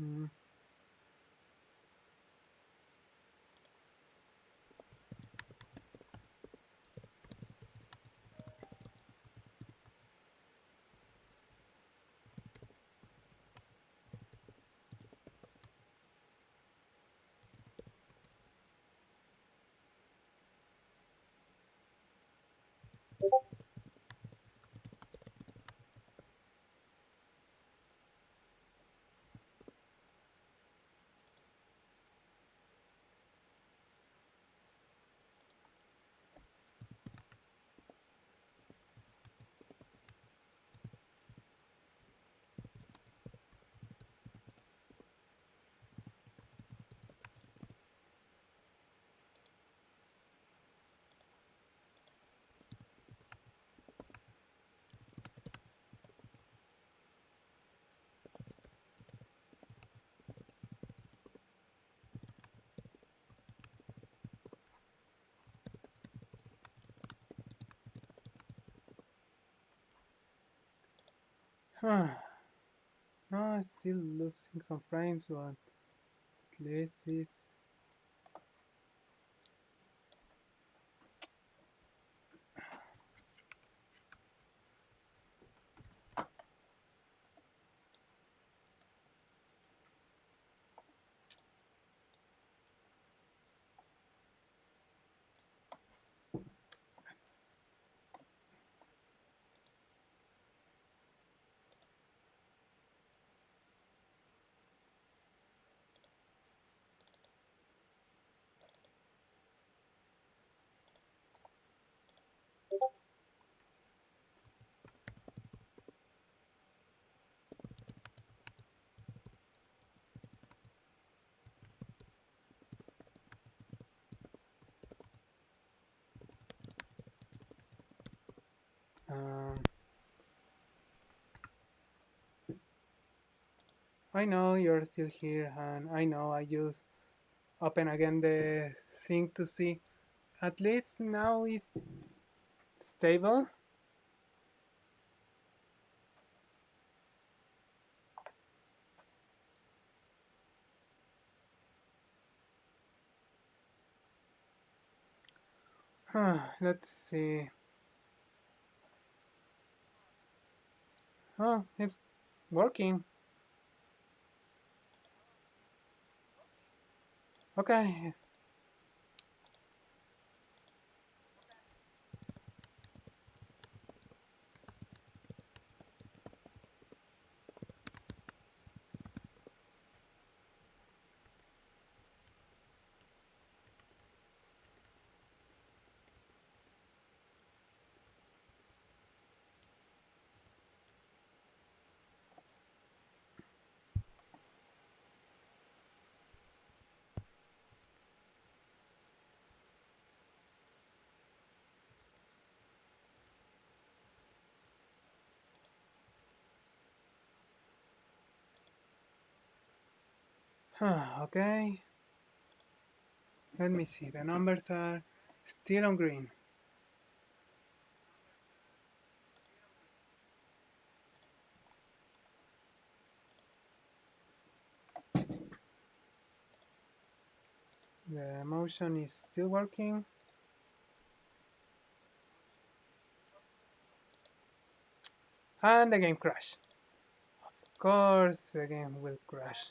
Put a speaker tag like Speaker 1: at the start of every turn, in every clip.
Speaker 1: Mm. Huh. No, I'm still losing some frames, but at least it's. Um, I know you're still here, and I know I just open again the thing to see. At least now it's stable. Let's see. Oh, it's working. Okay. Okay. Let me see. The numbers are still on green. The motion is still working. And the game crash. Of course, the game will crash.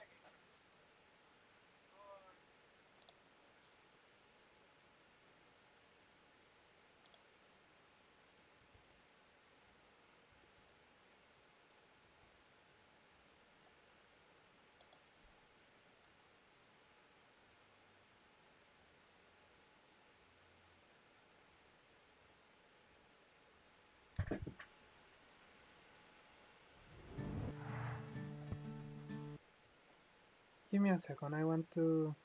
Speaker 1: Give me a second. I want to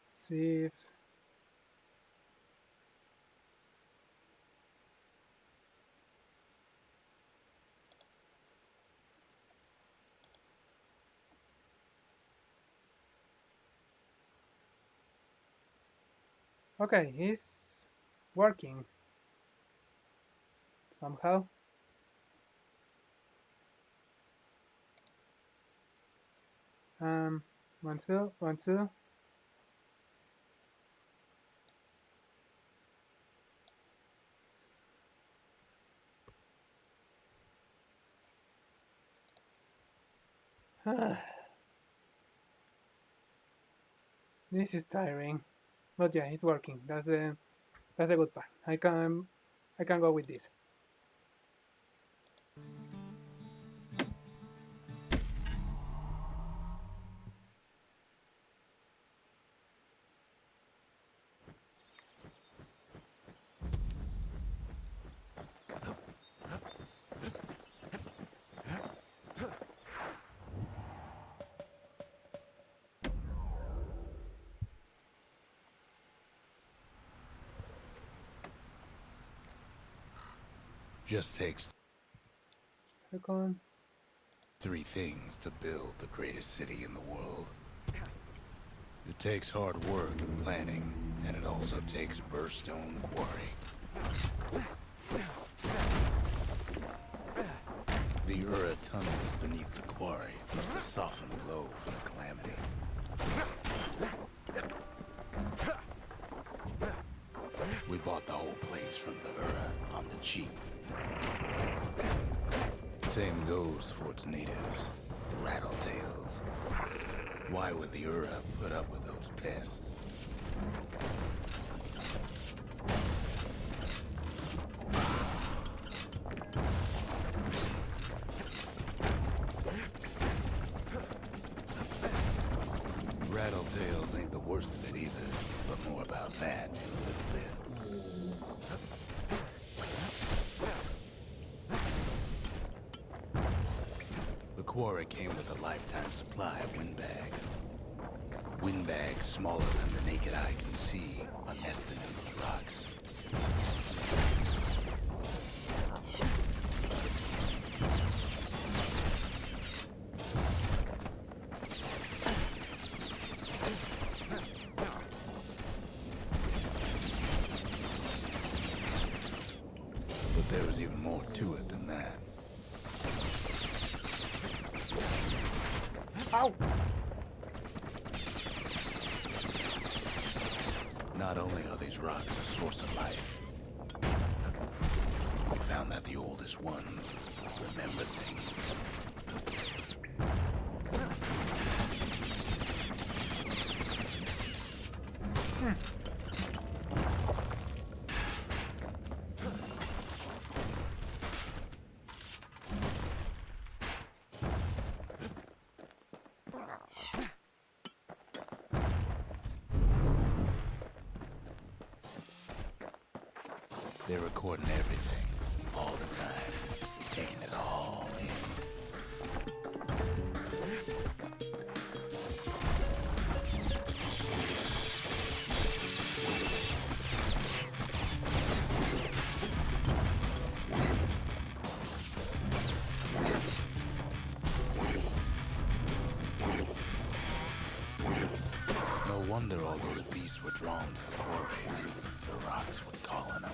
Speaker 1: see if. Okay, it's working somehow. Um, one, two, one, two. This is tiring, but yeah, it's working. That's the good part. I can go with this.
Speaker 2: Just takes
Speaker 1: Second.
Speaker 2: three things to build the greatest city in the world. It takes hard work and planning, and it also takes Bastion quarry. The Ura tunnels beneath the quarry must have softened the blow from the calamity. We bought the whole place from the Ura on the cheap. Same goes for its natives, the Rattletails. Why would the Ura put up with those pests? Rattletails ain't the worst of it either, but more about that in a little bit. The quarry came with a lifetime supply of windbags. Windbags smaller than the naked eye can see are nested in those rocks. But there was even more to it than that.
Speaker 1: Ow!
Speaker 2: Not only are these rocks a source of life, we found that the oldest ones remember things. They're recording everything, all the time, taking it all in. No wonder all those beasts were drawn to the quarry. The rocks would call on them.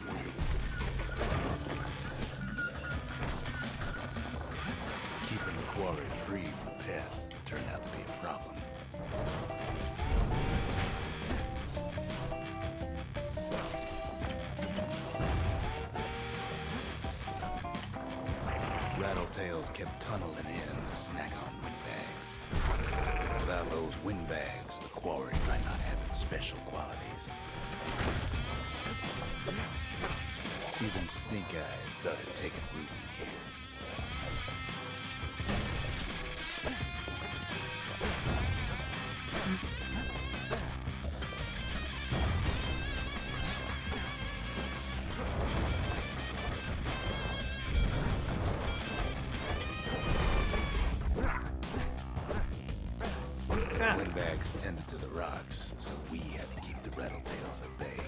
Speaker 2: Keeping the quarry free from pests turned out to be a problem. Rattletails kept tunneling in to snack on windbags. Without those windbags, the quarry might not have its special qualities. Even stink eyes started taking root in here. Windbags tended to the rocks, so we had to keep the Rattletails at bay.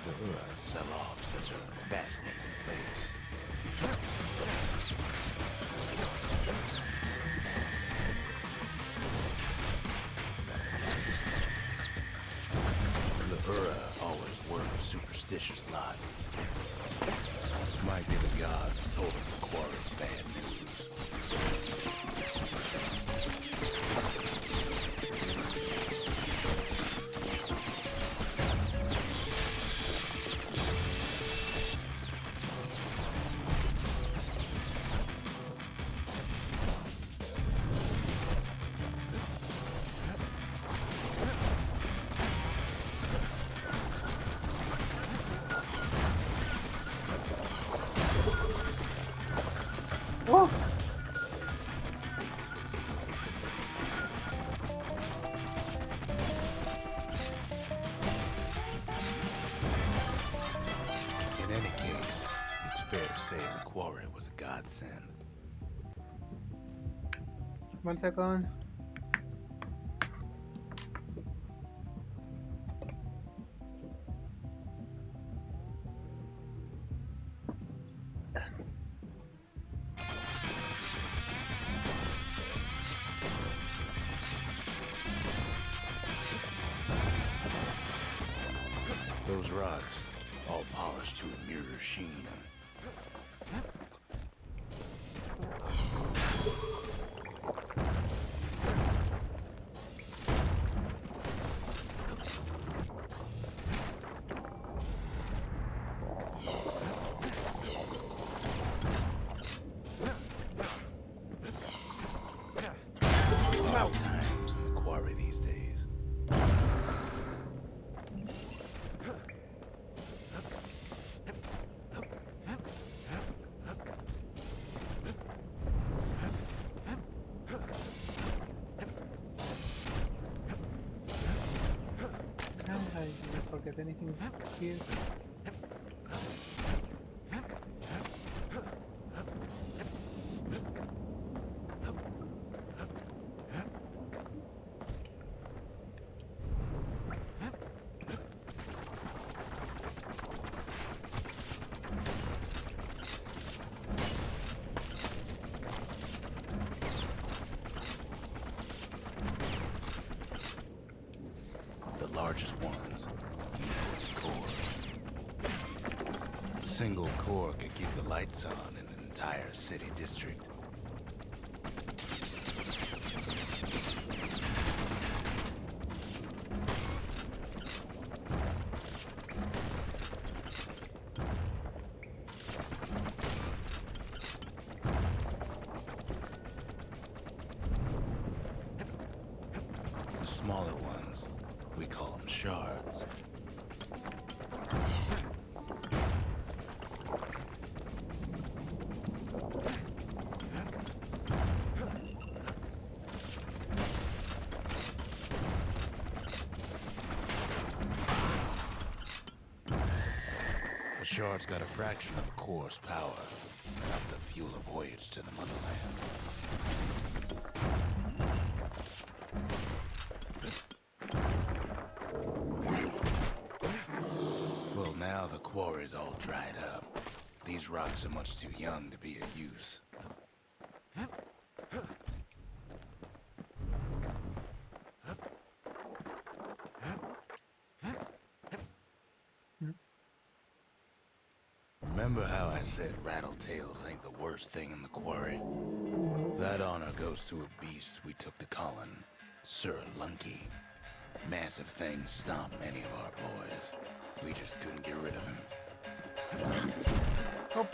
Speaker 2: would the Ura sell off such a fascinating place? The Ura always were a superstitious lot. Might be the gods told them the quarry's bad news.
Speaker 1: Whoa!
Speaker 2: In any case, it's fair to say the quarry was a godsend.
Speaker 1: 1 second.
Speaker 2: Those rocks, all polished to a mirror sheen. About times in the quarry these days.
Speaker 1: I didn't forget anything here.
Speaker 2: The largest ones, as cores. A single core could keep the lights on in an entire city district. The smaller ones, we call them shards. A shard's got a fraction of a core's power, enough to fuel a voyage to the motherland. Well, now the quarry's all dried up. These rocks are much too young to be of use. Remember how I said rattletails ain't the worst thing in the quarry? That honor goes to a beast we took to Colin, Sir Lunky. Massive thing stomped many of our boys. We just couldn't get rid of him.
Speaker 1: Oh.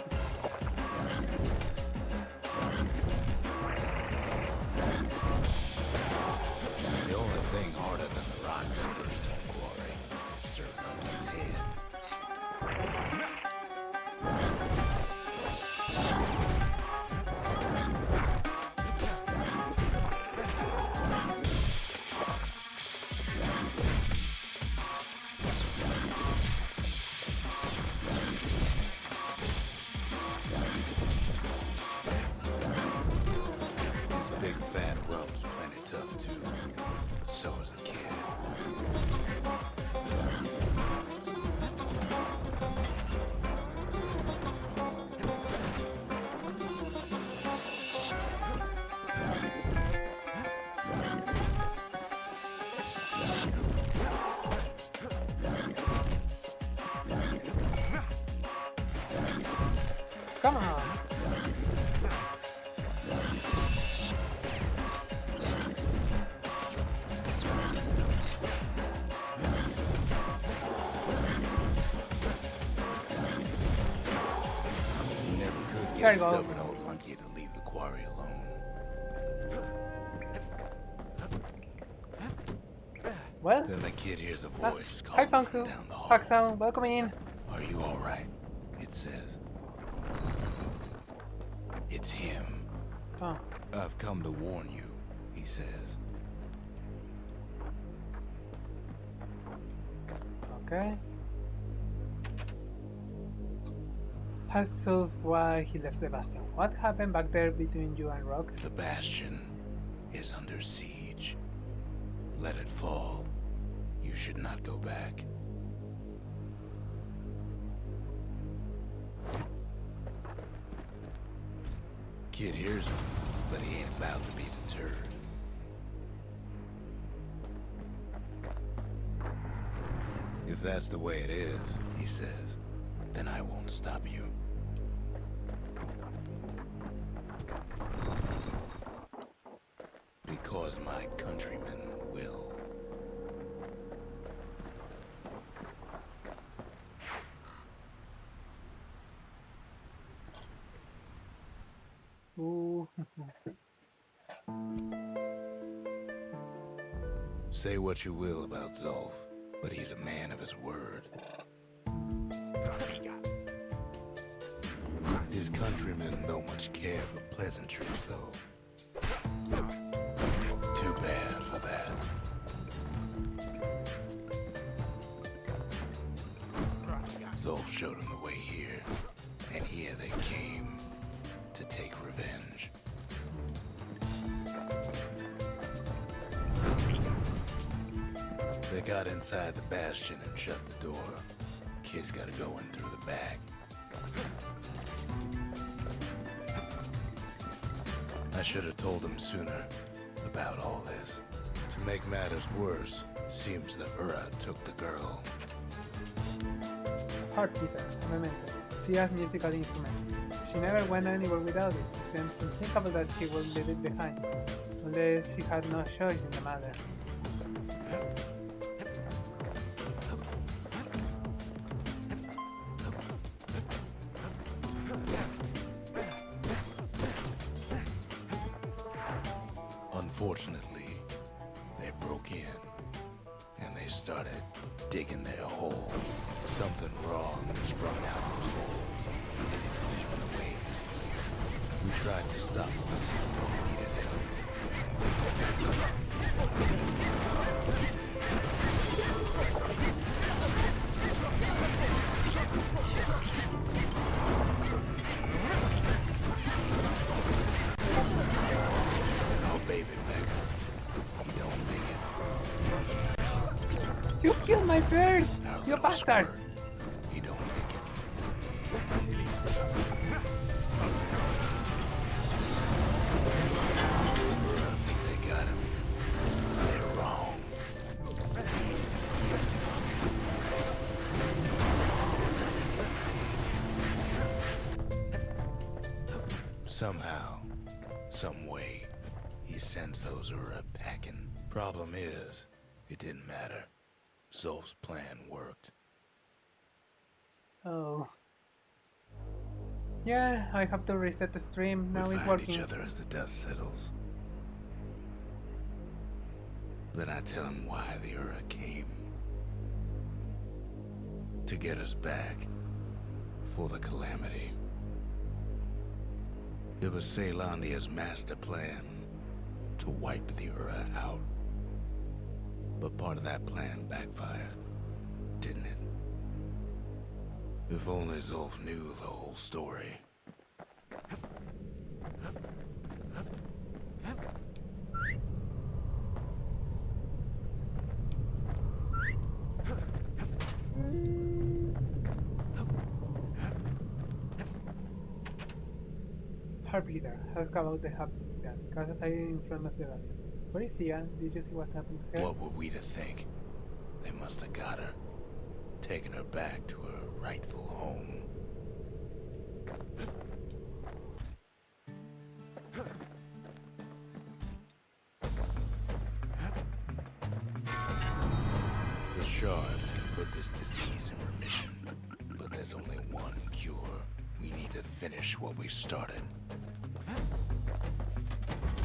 Speaker 2: The only thing harder than the rocks in Bastion quarry is Sir Lunky's head. His big fat rump's plenty tough too, but so is the kid.
Speaker 1: There
Speaker 2: Get
Speaker 1: you go.
Speaker 2: stubborn old Lunky to leave the quarry alone.
Speaker 1: Well,
Speaker 2: Then the kid hears a
Speaker 1: ah,
Speaker 2: voice
Speaker 1: hi
Speaker 2: calling from
Speaker 1: Fangsu.
Speaker 2: down the hall.
Speaker 1: Fangsu, welcome in.
Speaker 2: Are you alright? It says. It's him.
Speaker 1: Oh,
Speaker 2: I've come to warn you, he says.
Speaker 1: okay. Has solved why he left the Bastion. What happened back there between you and Rox?
Speaker 2: The Bastion is under siege. Let it fall. You should not go back. Kid hears him, but he ain't about to be deterred. If that's the way it is, he says, then I won't stop you. Because my countrymen will.
Speaker 1: Ooh.
Speaker 2: Say what you will about Zolf, but he's a man of his word. His countrymen don't much care for pleasantries, though. Too bad for that. Zolf showed him the way here, and here they came to take revenge. They got inside the Bastion and shut the door. Kid's gotta go in through the back. I should have told him sooner about all this. To make matters worse, seems the Ura took the girl.
Speaker 1: Heart guitar, obviamente. Sia's musical instrument. She never went anywhere without it. It seems unthinkable that she would leave it behind, unless she had no choice in the matter.
Speaker 2: Unfortunately, they broke in, and they started digging their hole. Something wrong sprung out those holes, and it's eating away at this place. We tried to stop them, but we needed help. I'll baby back up. He don't make it.
Speaker 1: You killed my bird!
Speaker 2: Our
Speaker 1: You
Speaker 2: little
Speaker 1: bastard!
Speaker 2: squirt, he don't make it. I think they got him. They're wrong. Somehow, some way, he sends those Ura packing. Problem is, it didn't matter. Zolf's plan worked.
Speaker 1: Oh. Yeah, I have to reset the stream. Now
Speaker 2: We
Speaker 1: it's
Speaker 2: find
Speaker 1: working.
Speaker 2: each other as the dust settles. Then I tell him why the Ura came. To get us back. For the calamity. It was Ceylandia's master plan to wipe the Ura out. But part of that plan backfired, didn't it? If only Zolf knew the whole story.
Speaker 1: Heartbeater has come out the heartbeater. Casas ahí in front of the Bastion. Where is Sia? Did you see what happened to her?
Speaker 2: What were we to think? They must have got her, taken her back to her rightful home. The shards can put this disease in remission, but there's only one cure. We need to finish what we started.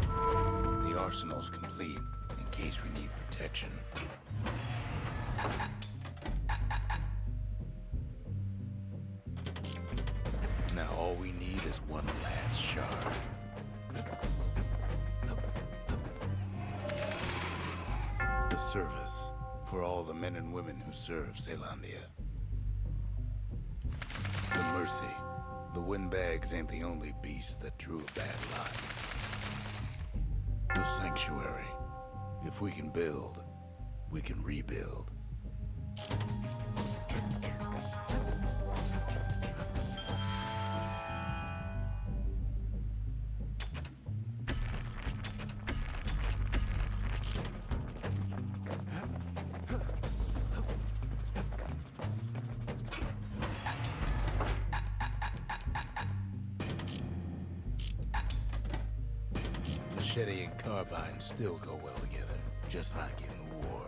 Speaker 2: The arsenal's complete in case we need protection. Now all we need is one last shard. The service for all the men and women who serve Zealandia. The mercy. The windbags ain't the only beast that drew a bad lot. The sanctuary. If we can build, we can rebuild. Machete and carbine still go well together, just like in the war.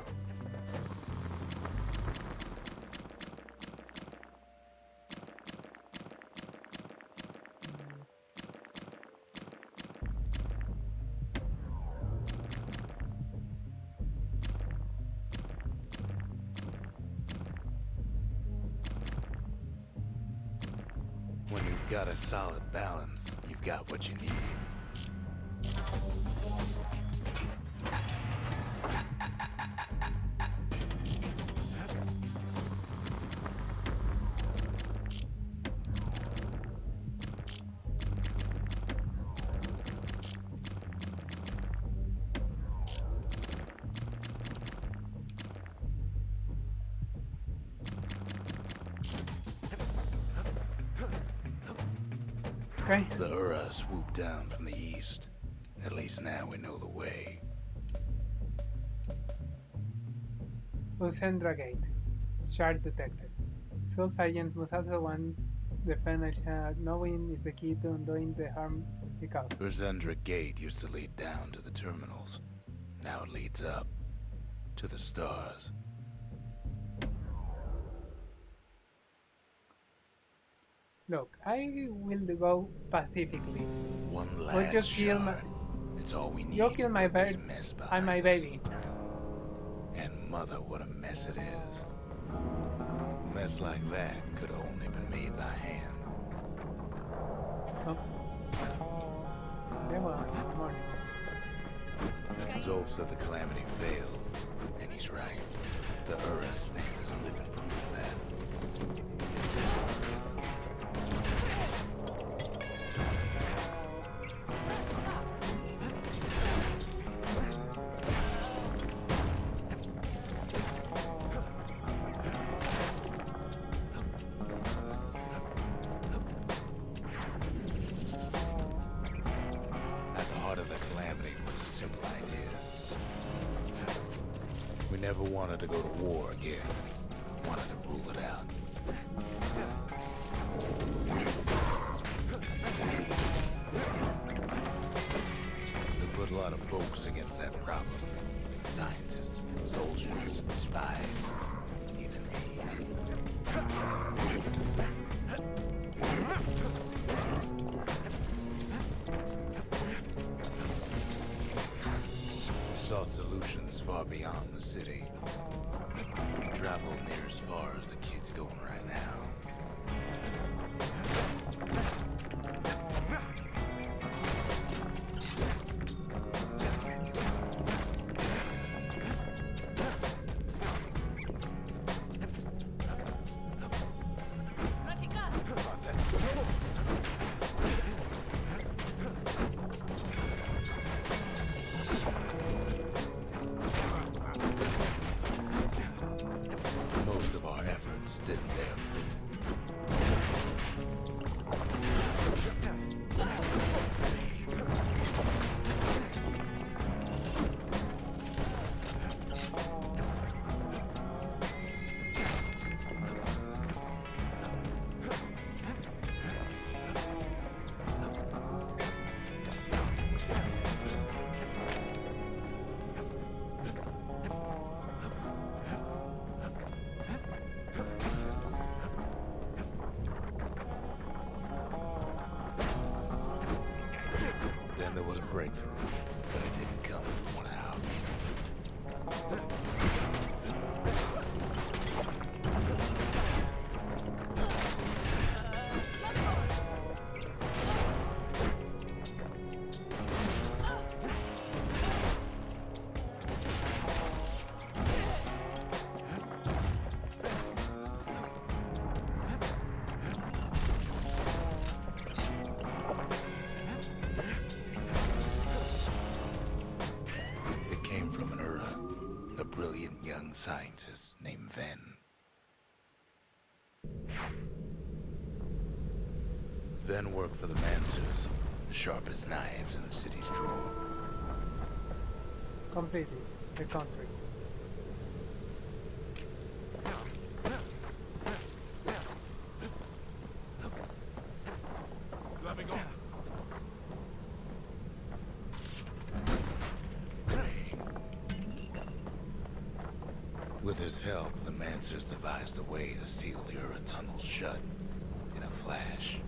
Speaker 2: When you've got a solid balance, you've got what you need.
Speaker 1: Okay.
Speaker 2: The Ura swooped down from the east. At least now we know the way.
Speaker 1: Usendra Gate. Shard detected. Soul agent must also want the final shard, knowing is the key to undoing the harm it causes.
Speaker 2: Urzendra Gate used to lead down to the terminals. Now it leads up to the stars.
Speaker 1: Look, I will go pacifically.
Speaker 2: One
Speaker 1: We'll
Speaker 2: last
Speaker 1: just kill my.
Speaker 2: shard. It's all we need.
Speaker 1: You kill my
Speaker 2: to put this
Speaker 1: bird
Speaker 2: mess
Speaker 1: and
Speaker 2: behind
Speaker 1: my
Speaker 2: us.
Speaker 1: baby.
Speaker 2: And mother, what a mess it is. A mess like that could have only been made by hand.
Speaker 1: Oh. Okay, well, good morning.
Speaker 2: Zolf said the Calamity failed, and he's right. The Ura stand is living proof of that. At the heart of the Calamity was a simple idea. We never wanted to go to war again. We wanted to rule it out. We put a lot of folks against that problem. Scientists, soldiers, spies, even me. We sought solutions far beyond the city. We traveled near as far as the kid's going right now. Most of our efforts didn't bear fruit. young scientist named Ven. Ven worked for the Mancers, the sharpest knives in the city's drawer.
Speaker 1: Completely. The country.
Speaker 2: With his help, the Mancers devised a way to seal the Ura tunnels shut in a flash.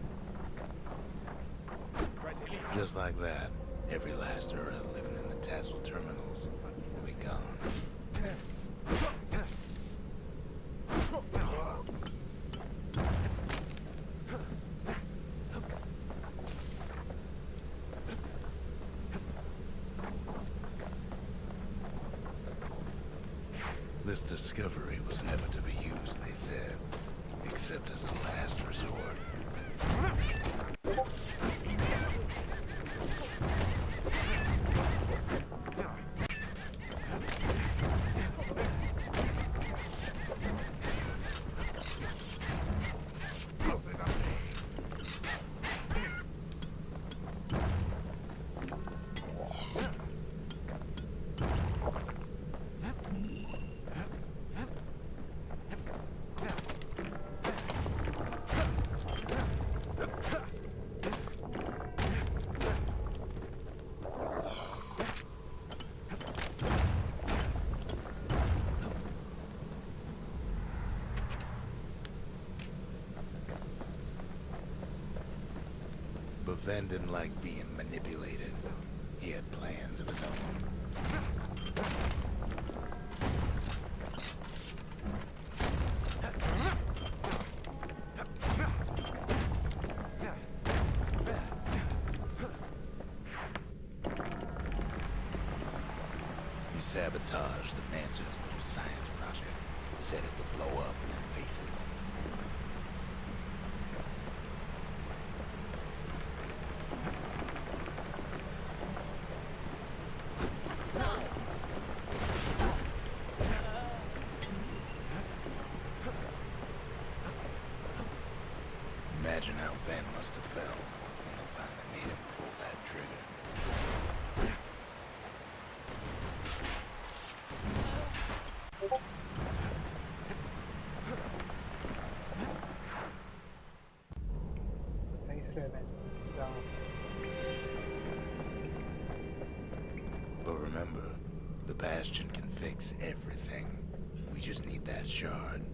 Speaker 2: Just like that, every last Ura living in the Tassel terminals will be gone. This discovery was never to be used, they said, except as a last resort. But Ven didn't like being manipulated. He had plans of his own. He sabotaged the Mancer's little science project, set it to blow up in their faces. Imagine how Ven must have felt when they finally made him pull that trigger.
Speaker 1: Day 7. Down.
Speaker 2: But remember, the Bastion can fix everything. We just need that shard.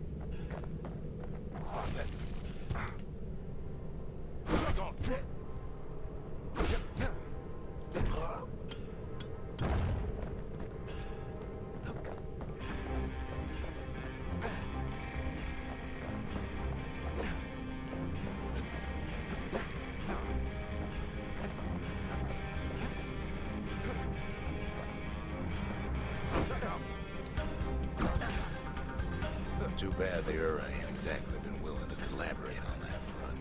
Speaker 2: Too bad the Ura ain't exactly been willing to collaborate on that front.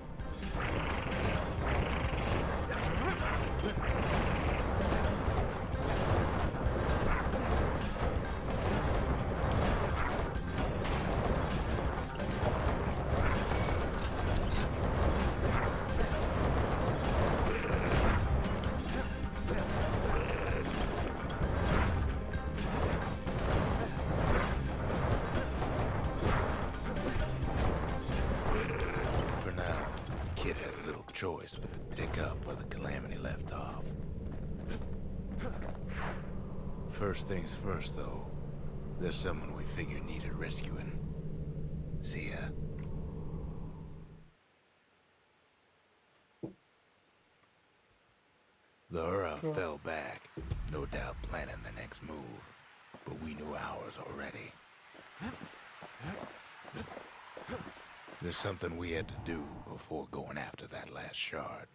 Speaker 2: For now, Kid had little choice but to pick up where the Calamity left off. First things first, though. There's someone we figured needed rescuing. See ya. The Ura fell back, no doubt planning the next move, but we knew ours already. There's something we had to do before going after that last shard.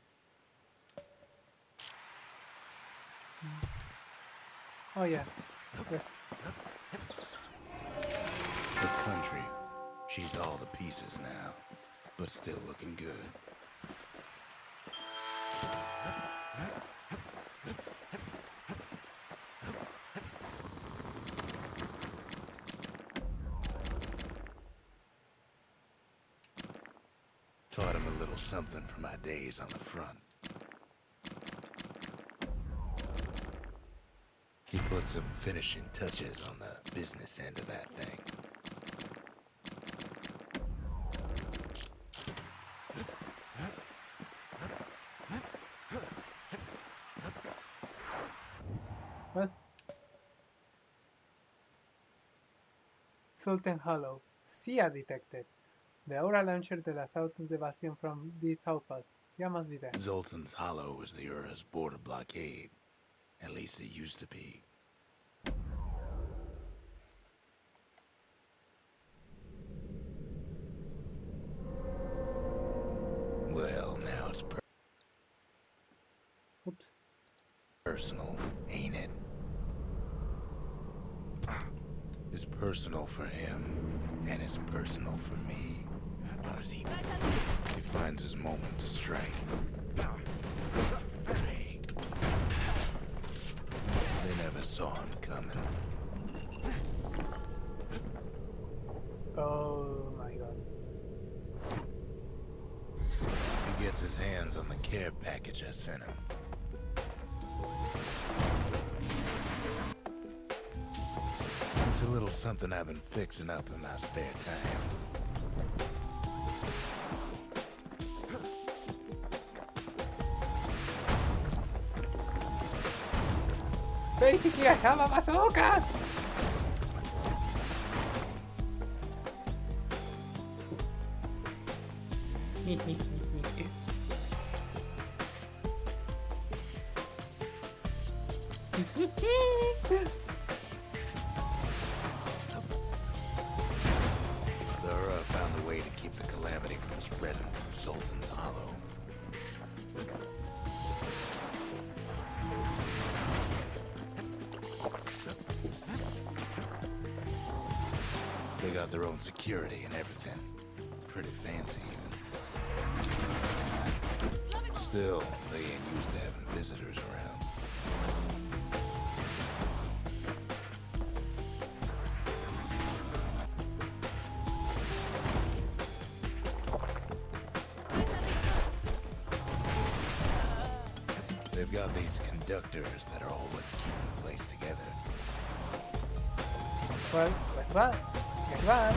Speaker 1: Oh yeah. The
Speaker 2: The country, she's all to pieces now, but still looking good. little something for my days on the front. He put some finishing touches on the business end of that thing.
Speaker 1: Well, Sultan Hollow. CIA detected. The aura launcher de las autos de Bastion from this outpost. Ya must be there.
Speaker 2: Zoltan's Hollow is the Ura's border blockade. At least it used to be. Well, now it's
Speaker 1: Oops.
Speaker 2: personal, ain't it? It's personal for him, and it's personal for me. How does he finds his moment to strike? Hey. They never saw him coming.
Speaker 1: Oh my god.
Speaker 2: He gets his hands on the care package I sent him. It's a little something I've been fixing up in my spare time.
Speaker 1: Basically, I have a bazooka!
Speaker 2: The Ura found a way to keep the calamity from spreading through Sultan's Hollow. They got their own security and everything. Pretty fancy even. Still, they ain't used to having visitors around. They've got these conductors that are all what's keeping the place together.
Speaker 1: Well, guess what? Guess what?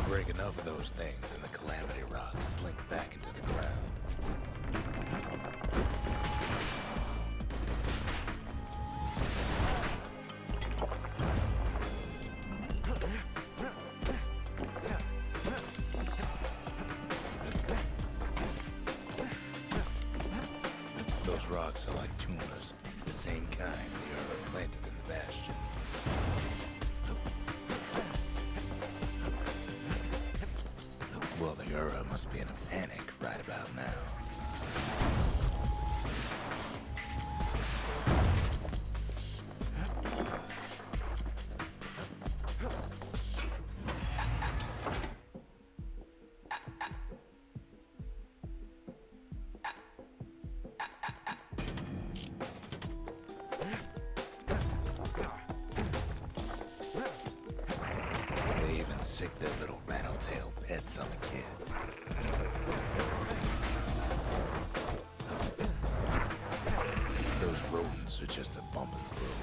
Speaker 2: Break enough of those things and the calamity rocks slink back into the ground. Those rocks are like tumors, the same kind the Ura planted in the Bastion. Well, the Ura must be in a panic right about now. They even sick their little rattletail pets on the kid. Those rodents are just a bump in the road.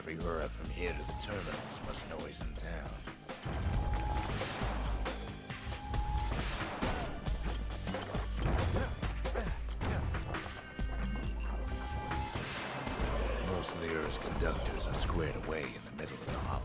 Speaker 2: Every Ura from here to the terminals must know he's in town. Most of the Ura's conductors are squared away in the middle of the hollow.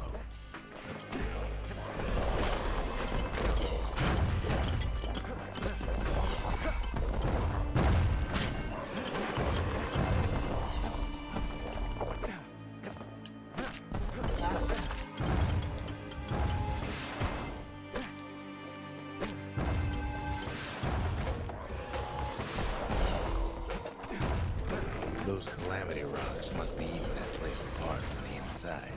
Speaker 2: Those calamity rocks must be eating that place apart from the inside.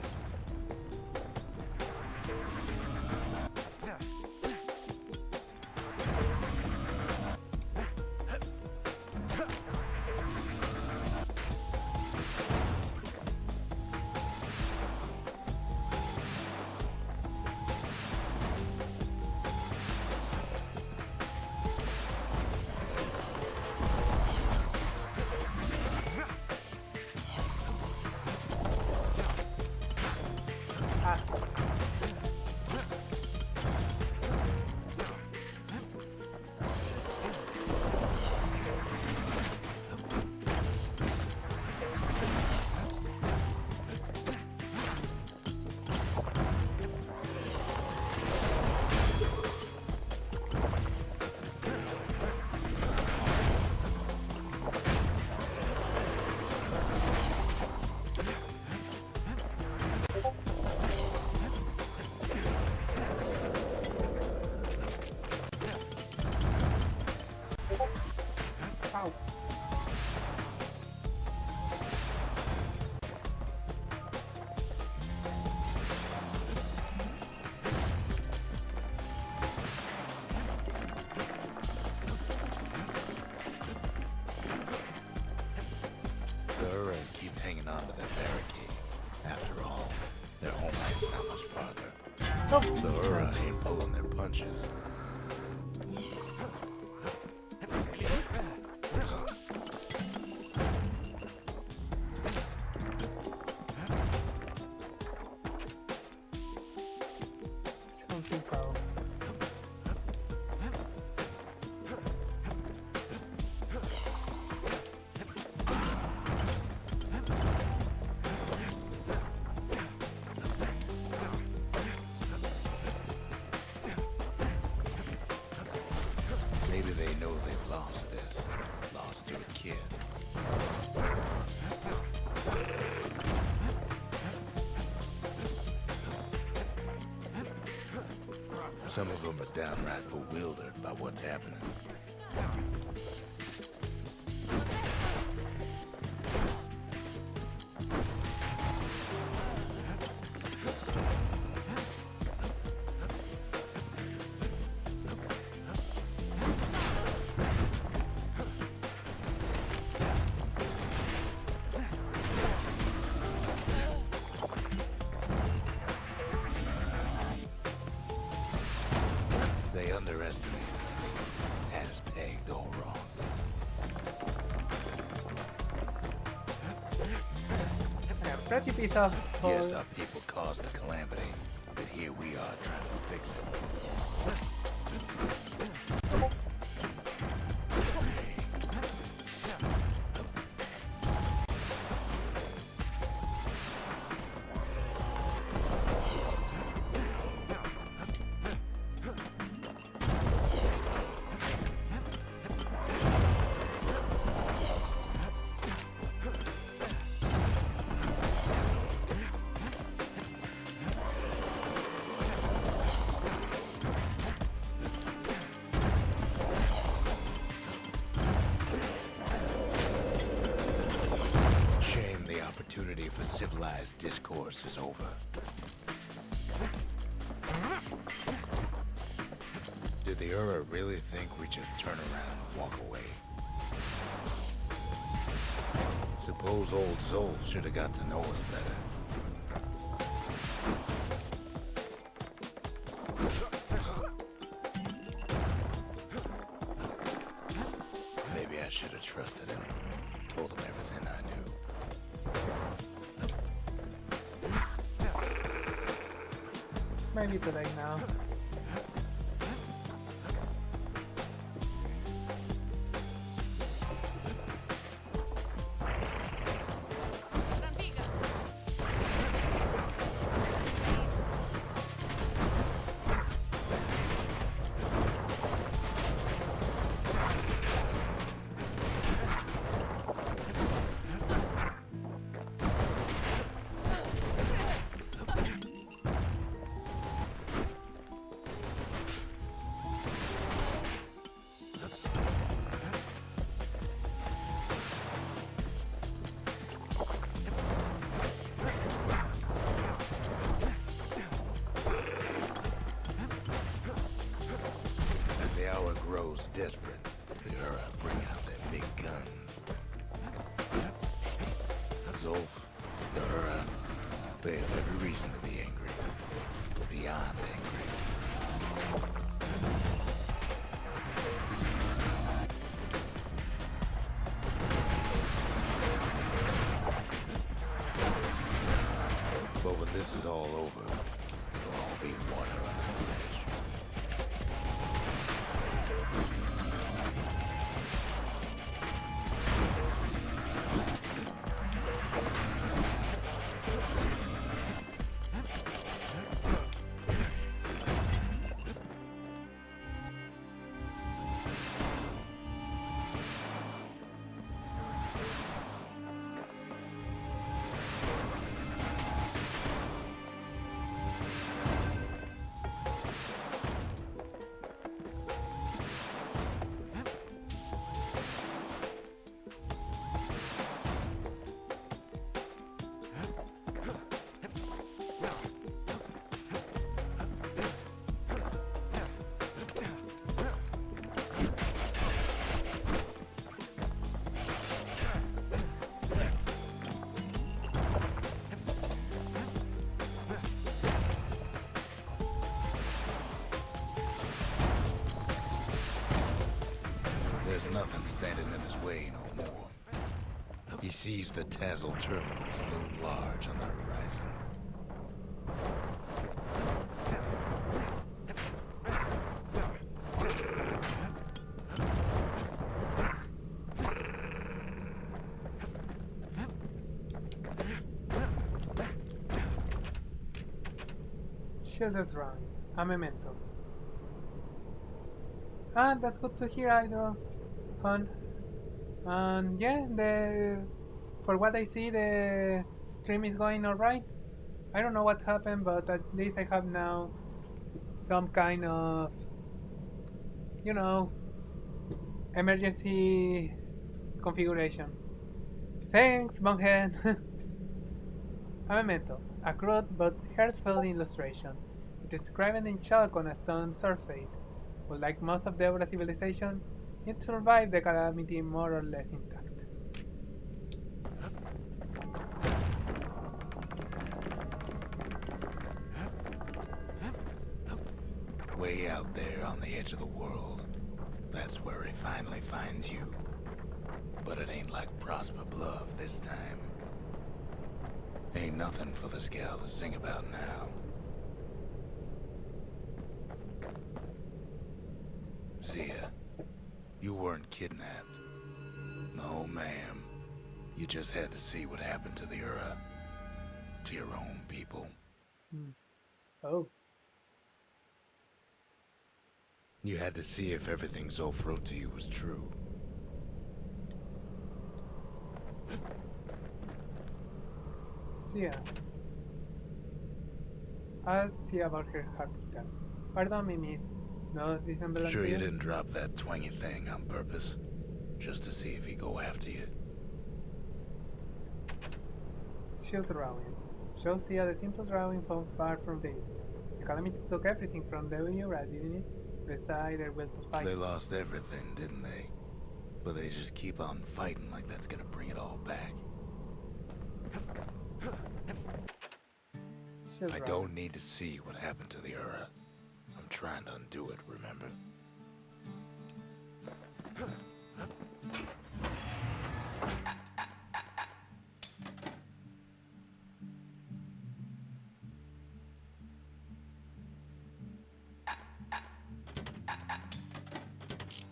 Speaker 1: Ow.
Speaker 2: The Ura keep hanging on to that barricade. After all, their homeland's not much farther.
Speaker 1: Oh,
Speaker 2: The Ura ain't pulling their punches.
Speaker 1: something powerful.
Speaker 2: Maybe they know they've lost this. Lost to a kid. Some of them are downright bewildered by what's happening. They underestimated us. Had us pegged all wrong.
Speaker 1: A pretty piece of
Speaker 2: Yes, our people caused the calamity, but here we are trying to fix it. Shame the opportunity for civilized discourse is over. Did the Ura really think we just turn around and walk away? Suppose old Zolf should have got to know us better. Maybe I should have trusted him. Told him everything I knew.
Speaker 1: Maybe too late now.
Speaker 2: As the hour grows desperate, the Ura bring out their big guns. Zolf, the Ura, they have every reason to be angry. Beyond angry. But when this is all over, it'll all be water under the bridge. There's nothing standing in his way no more. He sees the Tazzle terminals loom large on the horizon.
Speaker 1: Shield is wrong. A memento. Ah, that's good to hear, Hydro. And yeah, for what I see, the stream is going alright. I don't know what happened, but at least I have now some kind of, you know, emergency configuration. Thanks, Bonehead. A memento, a crude but heartfelt illustration. It is described in chalk on a stone surface, but like most of the Eura civilization, it survived the calamity more or less intact.
Speaker 2: Way out there on the edge of the world, that's where he finally finds you. But it ain't like Prosper Bluff this time. Ain't nothing for this gal to sing about now. Zia, you weren't kidnapped. No, ma'am. You just had to see what happened to the Ura. To your own people.
Speaker 1: Oh.
Speaker 2: You had to see if everything Zolf wrote to you was true.
Speaker 1: Sia. Ask Sia about her hospital. Pardon me, miss. No, dicen
Speaker 2: Sure you
Speaker 1: Valentina?
Speaker 2: didn't drop that twangy thing on purpose? Just to see if he'd go after you?
Speaker 1: Shields drawing. Shows Sia the simple drawing from far from this. The calamity took everything from the Ura, didn't it? Besides their will to fight.
Speaker 2: They lost everything, didn't they? But they just keep on fighting like that's gonna bring it all back.
Speaker 1: Shields
Speaker 2: I
Speaker 1: drawing.
Speaker 2: don't need to see what happened to the Ura. I'm trying to undo it, remember?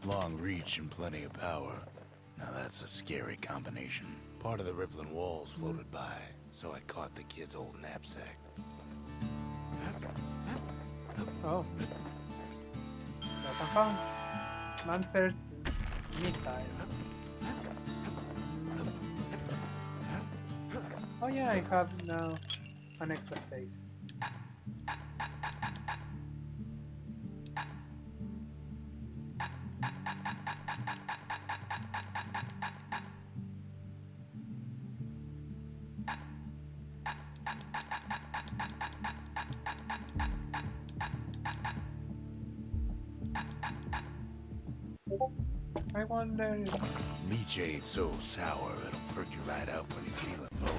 Speaker 2: Long reach and plenty of power. Now that's a scary combination. Part of the rippling walls floated by, so I caught the kid's old knapsack.
Speaker 1: Oh. Lost and found. Lancer's missile. Oh yeah, I have now an extra space. I wonder.
Speaker 2: Leech ain't so sour it'll perk you right up when you're feeling low.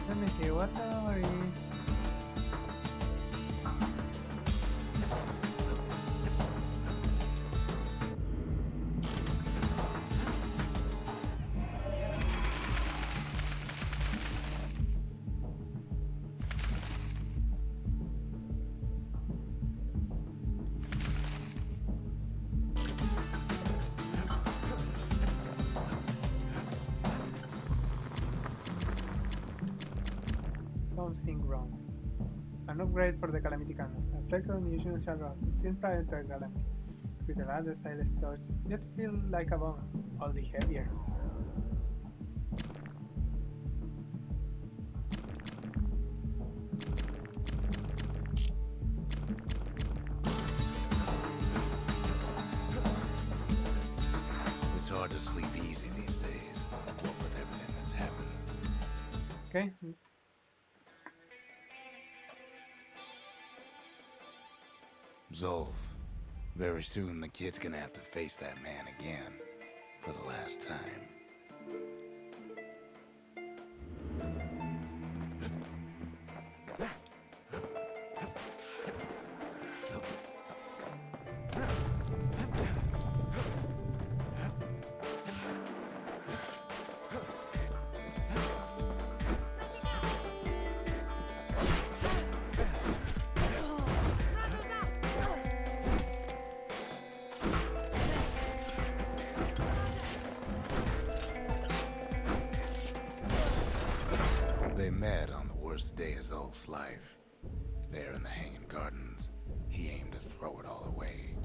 Speaker 1: Let me see what is. Something wrong. An upgrade for the Calamity Cannon. A flexible ammunition shall run. It seems prior to Calamity. With the lander stylus torch, yet feel like a bomb, only heavier.
Speaker 2: It's hard to sleep easy these days, what with everything that's happened.
Speaker 1: Okay.
Speaker 2: Zolf, very soon the kid's gonna have to face that man again, for the last time. They met on the worst day of Zolf's life. There in the Hanging Gardens, he aimed to throw it all away.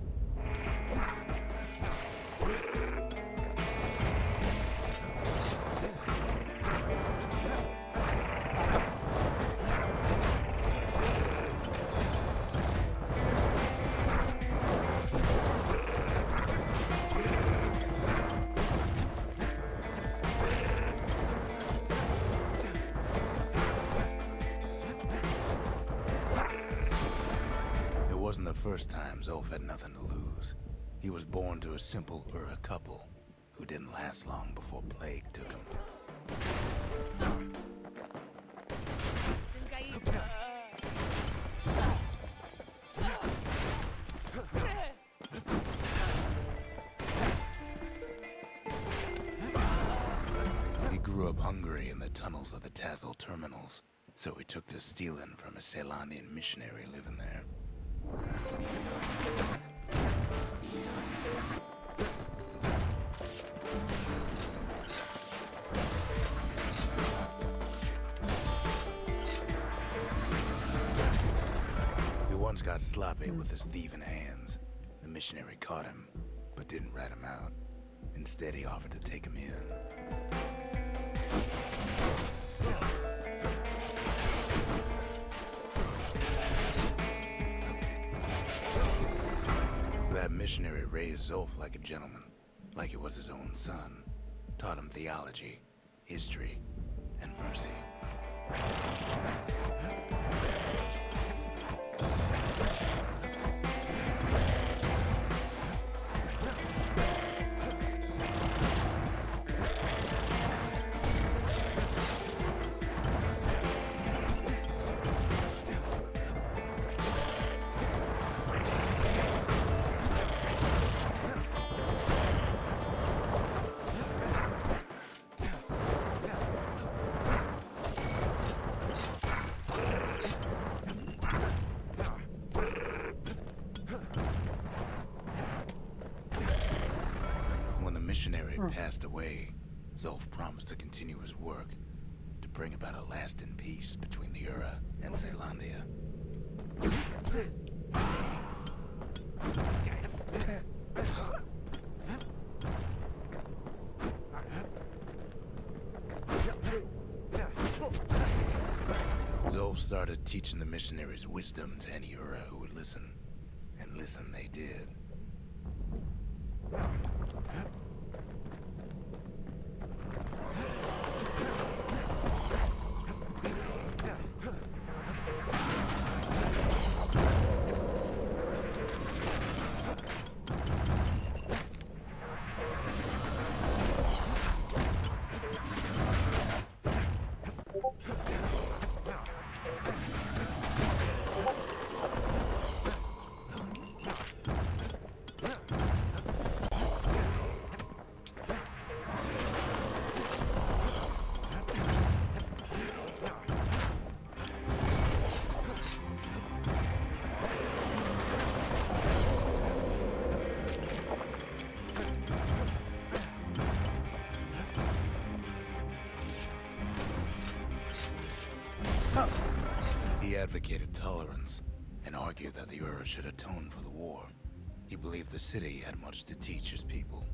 Speaker 2: It wasn't the first time Zolf had nothing to lose. He was born to a simple Ura couple who didn't last long before plague took him. He grew up hungry in the tunnels of the Tazal terminals, so he took to stealing from a Ceylonian missionary living there. He once got sloppy with his thieving hands. The missionary caught him, but didn't rat him out. Instead, he offered to take him in. That missionary raised Zolf like a gentleman, like he was his own son. Taught him theology, history, and mercy. missionary had passed away, Zolf promised to continue his work to bring about a lasting peace between the Ura and Zealandia. Zolf started teaching the missionaries wisdom to any Ura who would listen, and listen they did. He advocated tolerance and argued that the Ura should atone for the war. He believed the city had much to teach his people.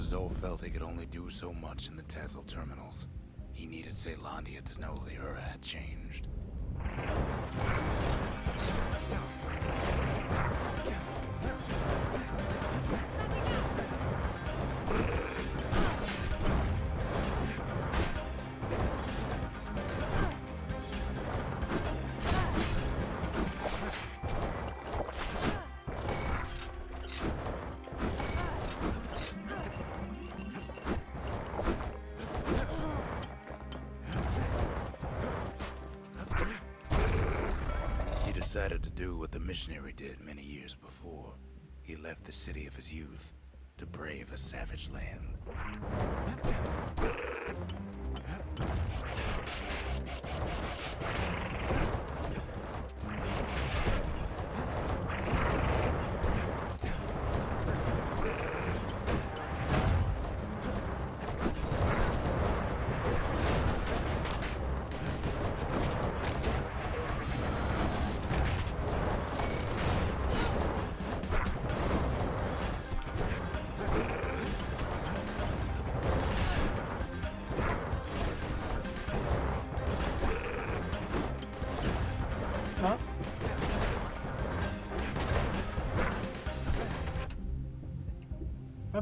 Speaker 2: Zolf felt he could only do so much in the Tassel terminals. He needed Zealandia to know the Ura had changed. Decided to do what the missionary did many years before. He left the city of his youth to brave a savage land.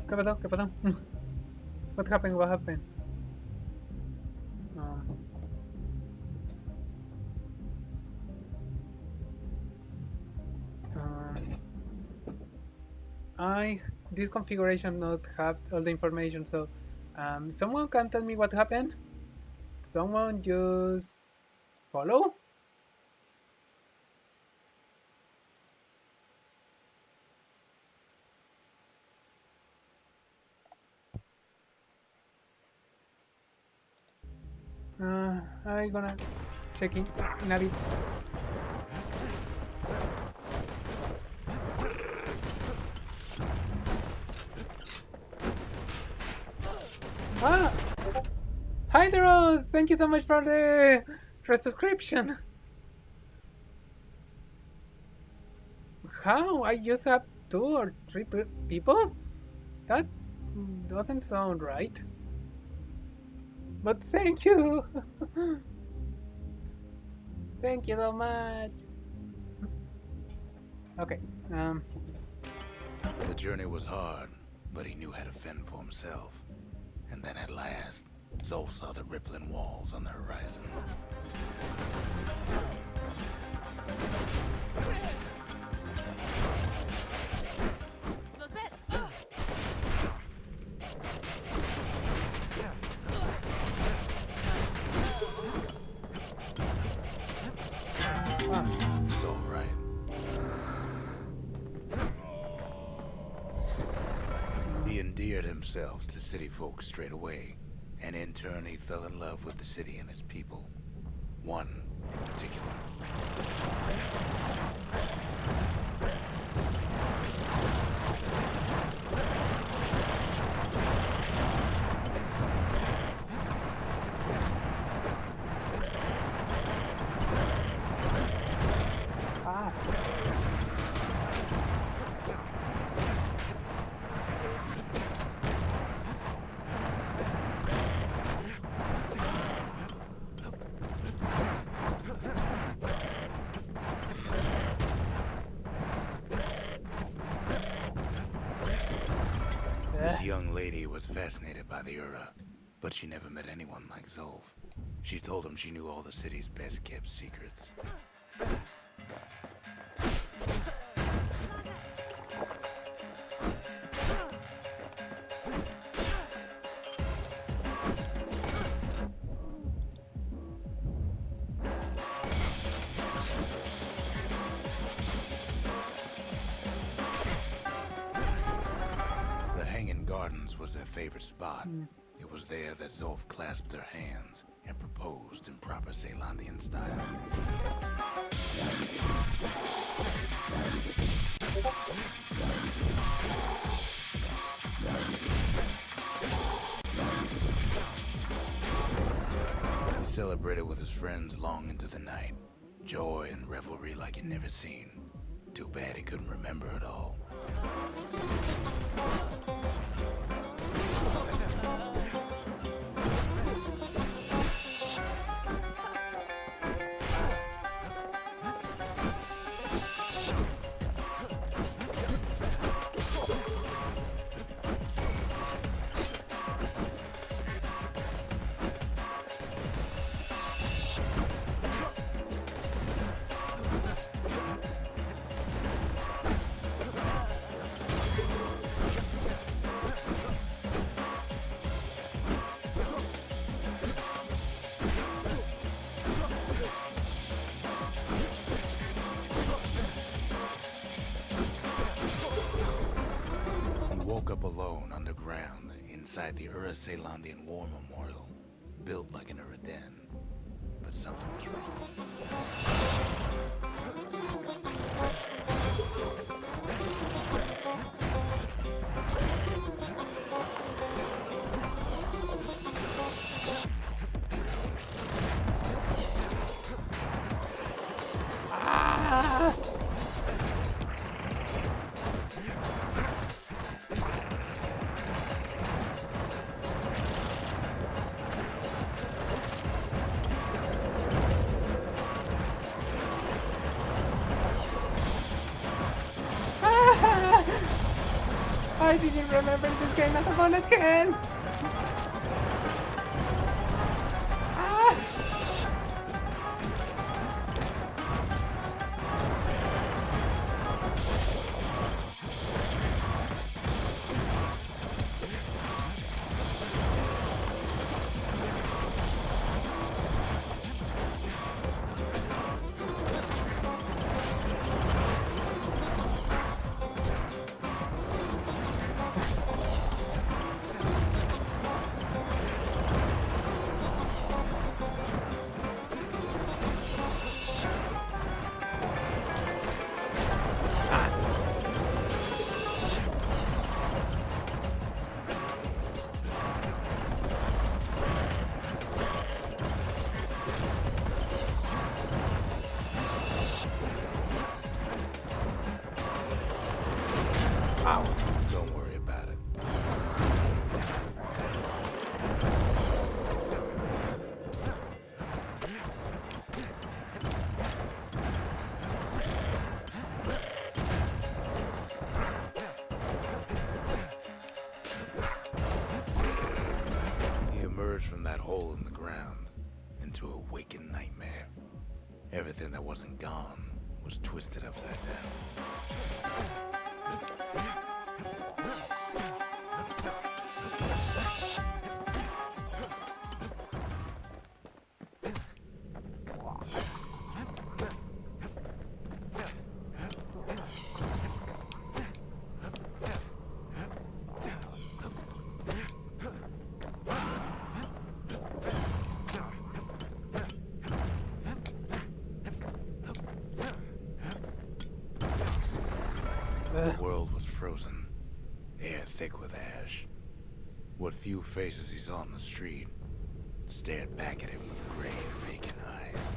Speaker 1: ¿Qué pasó? ¿Qué pasó? What happened? What happened? This configuration not have all the information, so someone can tell me what happened? Someone just follow? I'm gonna check in a bit. Ah! Hi there, Rose! Thank you so much for the subscription. How? I just have 2 or 3 people? That doesn't sound right. But thank you! Thank you so much! Okay,
Speaker 2: The journey was hard, but he knew how to fend for himself. And then at last, Zolf saw the rippling walls on the horizon. compared himself to city folk straight away, and in turn he fell in love with the city and its people. One in particular.
Speaker 1: Ah.
Speaker 2: This young lady was fascinated by the Ura, but she never met anyone like Zolf. She told him she knew all the city's best kept secrets. The Hanging Gardens was their favorite spot. It was there that Zolf clasped her hands and proposed in proper Ceylandian style. He celebrated with his friends long into the night. Joy and revelry like he'd never seen. Too bad he couldn't remember it all. Woke up alone underground inside the Ura Ceylandian War Memorial, built like an Ura den. But something was wrong.
Speaker 1: Ah! I didn't remember this game as a bullet can. Ah!
Speaker 2: Don't worry about it. He emerged from that hole in the ground into a waking nightmare. Everything that wasn't gone was twisted upside down. frozen, air thick with ash. What few faces he saw on the street stared back at him with gray and vacant eyes.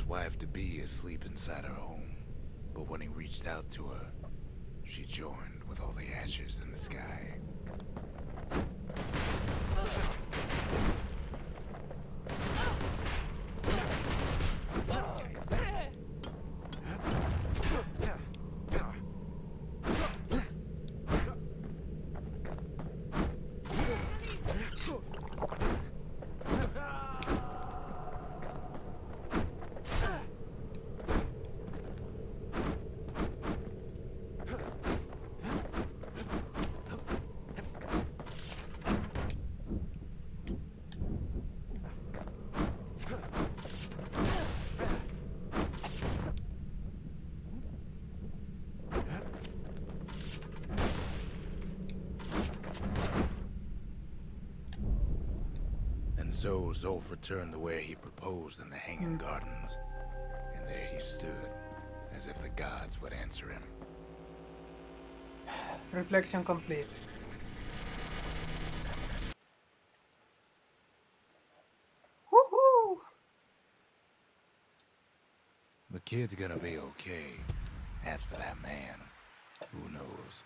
Speaker 2: Wife-to-be asleep inside her home, but when he reached out to her, she joined with all the ashes in the sky. And so Zolf returned to where he proposed in the Hanging Gardens. And there he stood, as if the gods would answer him.
Speaker 1: Reflection complete. Woohoo!
Speaker 2: The kid's gonna be okay. As for that man, who knows?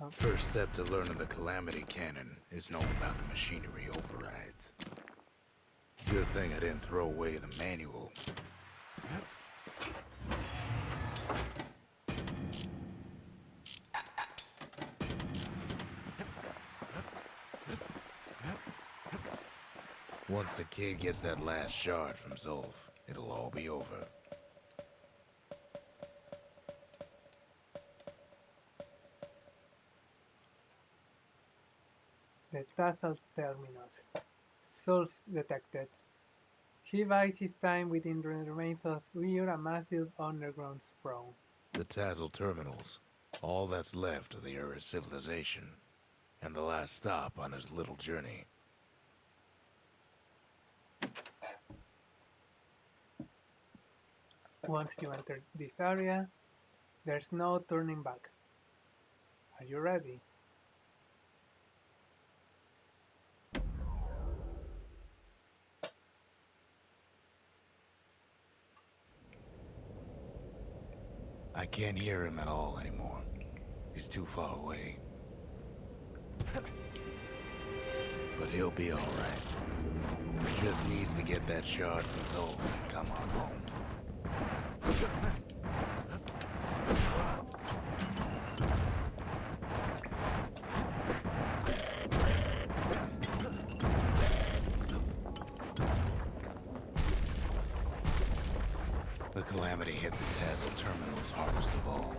Speaker 2: First step to learning the Calamity Cannon is knowing about the machinery overrides. Good thing I didn't throw away the manual. Once the kid gets that last shard from Zolf, it'll all be over.
Speaker 1: The Tassel Terminus. Solves detected. He buys his time within the remains of a massive underground sprawl.
Speaker 2: The Tassel Terminals. All that's left of the Ura civilization. And the last stop on his little journey.
Speaker 1: Once you enter this area, there's no turning back. Are you ready?
Speaker 2: I can't hear him at all anymore. He's too far away. But he'll be alright. He just needs to get that shard from Zolf and come on home. The Calamity hit the Tassel Terminals hardest of all.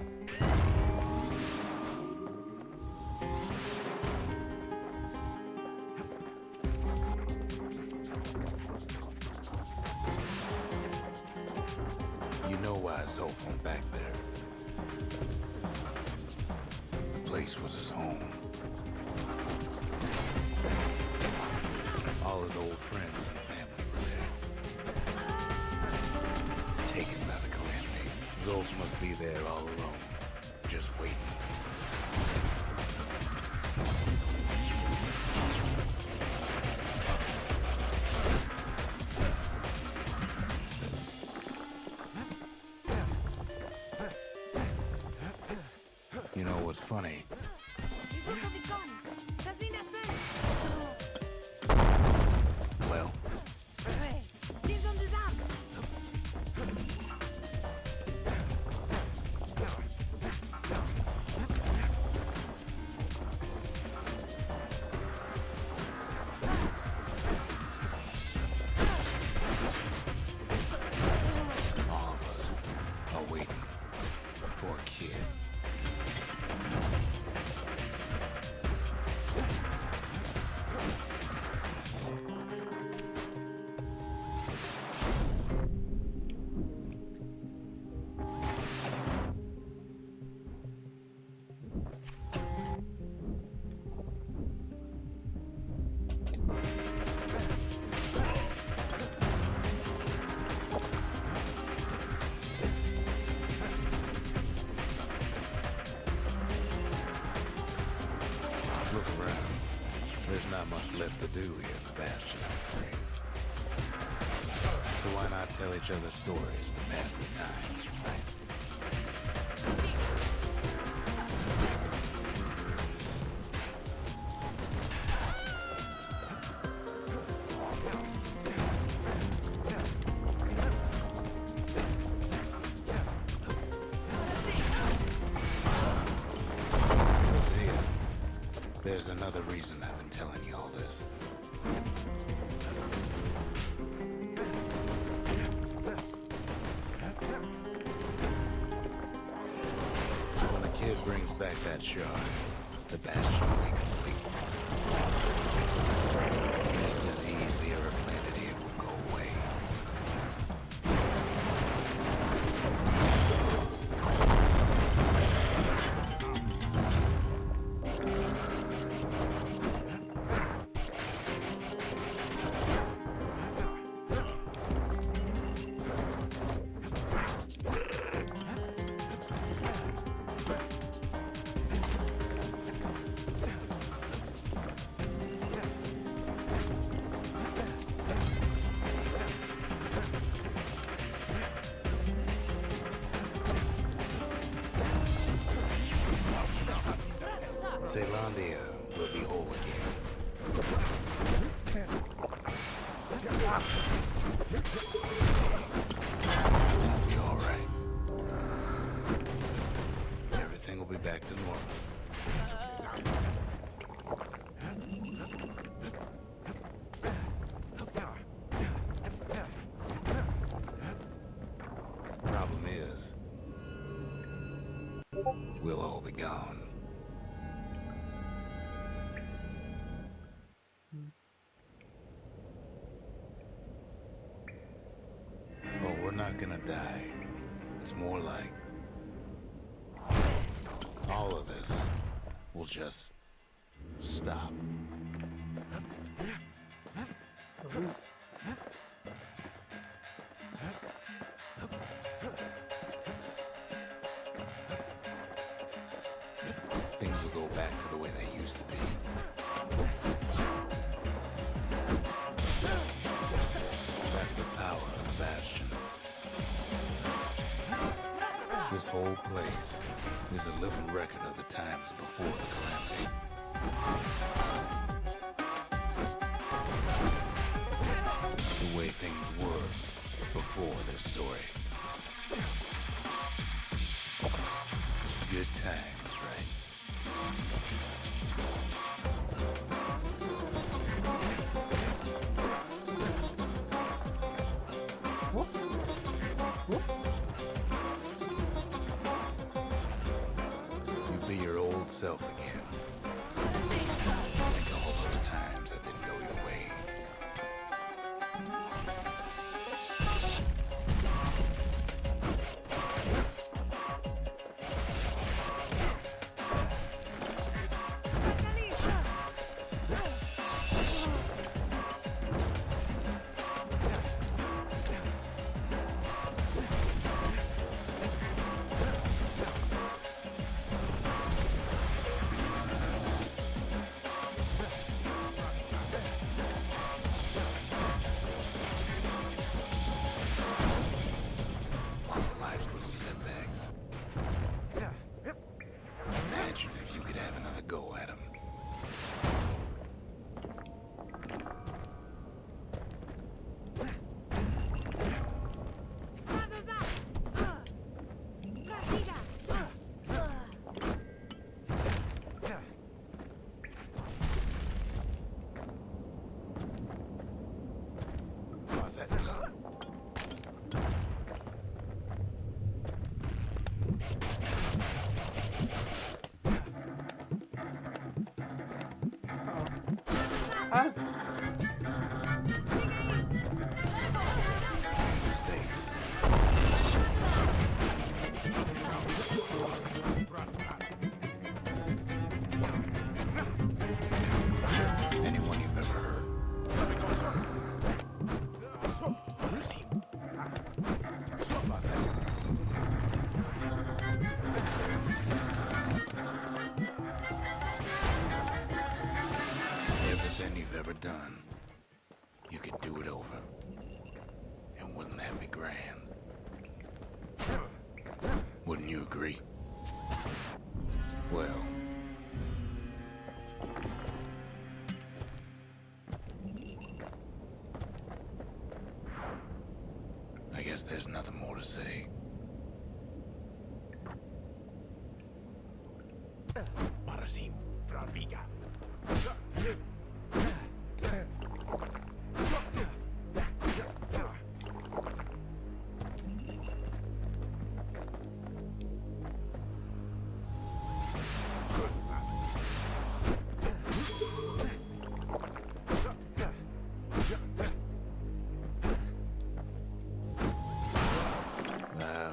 Speaker 2: You know why Zolf went back there. The place was his home. All his old friends and family were there. Taken by the Calamity. Zolf must be there all alone, just waiting. funny. Well, all of us are waiting for a kid. Look around. There's not much left to do here in the Bastion, I'm afraid. So why not tell each other stories to pass the time, right? See ya. There's another reason I've been telling you all this. When the kid brings back that shard, the Bastion will be complete. This disease the Earth planted here will go away. Zealandia will be whole again. It'll be all right. Everything will be back to normal. Problem is, we'll all be gone. But we're not gonna die. It's more like all of this will just stop. Things will go back to the way they used to be. That's the power of the Bastion. This whole place is a living record of the times before the calamity. The way things were before this story. Good times, right? You be your old self again. Think of all those times that didn't go your way. wouldn't that be grand? Wouldn't you agree? Well, I guess there's nothing more to say.
Speaker 3: Parasim, Praviga.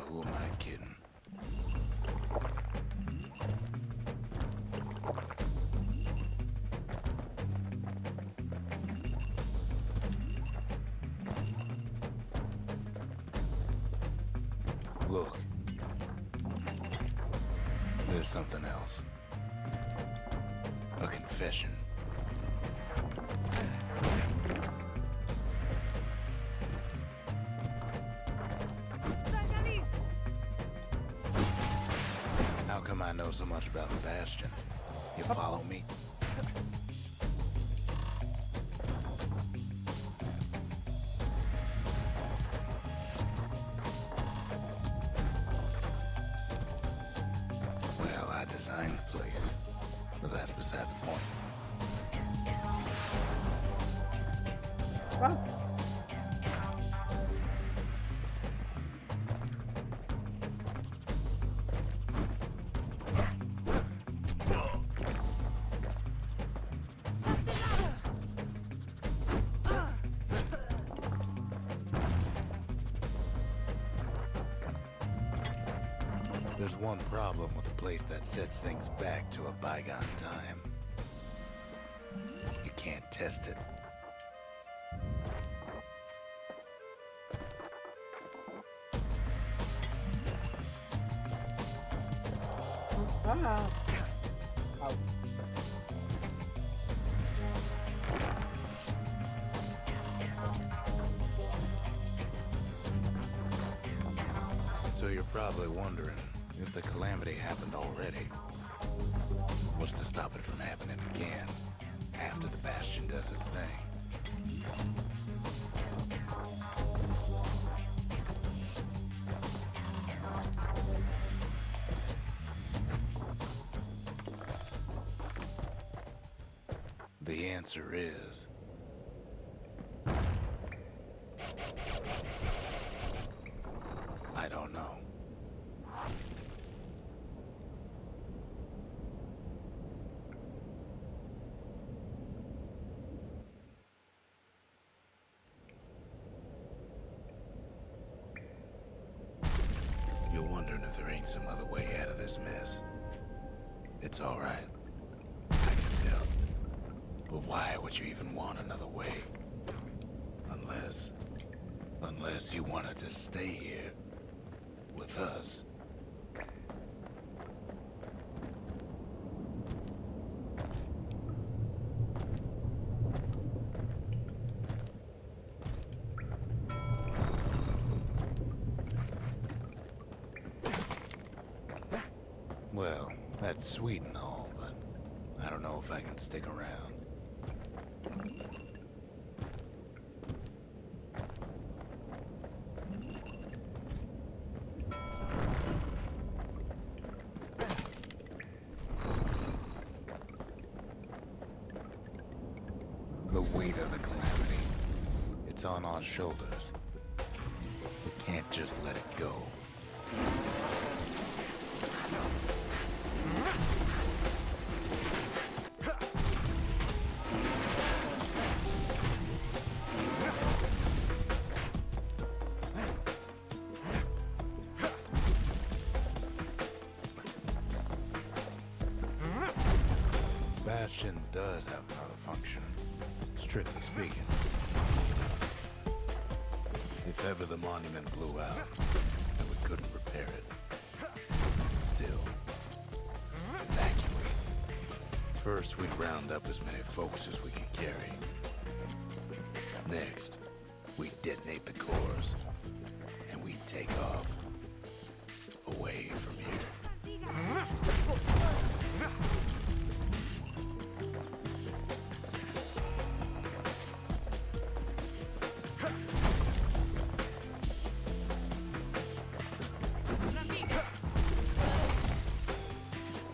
Speaker 2: Who am I kidding? Look. There's something else. A confession. How come I know so much about the Bastion? You follow me? Well, I designed the place, but that's beside the point.
Speaker 1: What?
Speaker 2: There's one problem with a place that sets things back to a bygone time. You can't test it.
Speaker 1: Ah. Ow.
Speaker 2: So you're probably wondering if the calamity happened already. What's to stop it from happening again after the Bastion does its thing? The answer is... I don't know. You're wondering if there ain't some other way out of this mess. It's all right. I can tell. But why would you even want another way? Unless you wanted to stay here with us. Well, that's sweet and all, but I don't know if I can stick around. The weight of the calamity, it's on our shoulders. We can't just let it go. Bastion does have another function, strictly speaking. If ever the monument blew out and we couldn't repair it, we could still evacuate. First, we'd round up as many folks as we could carry. Next, we'd detonate the cores take off. Away from here.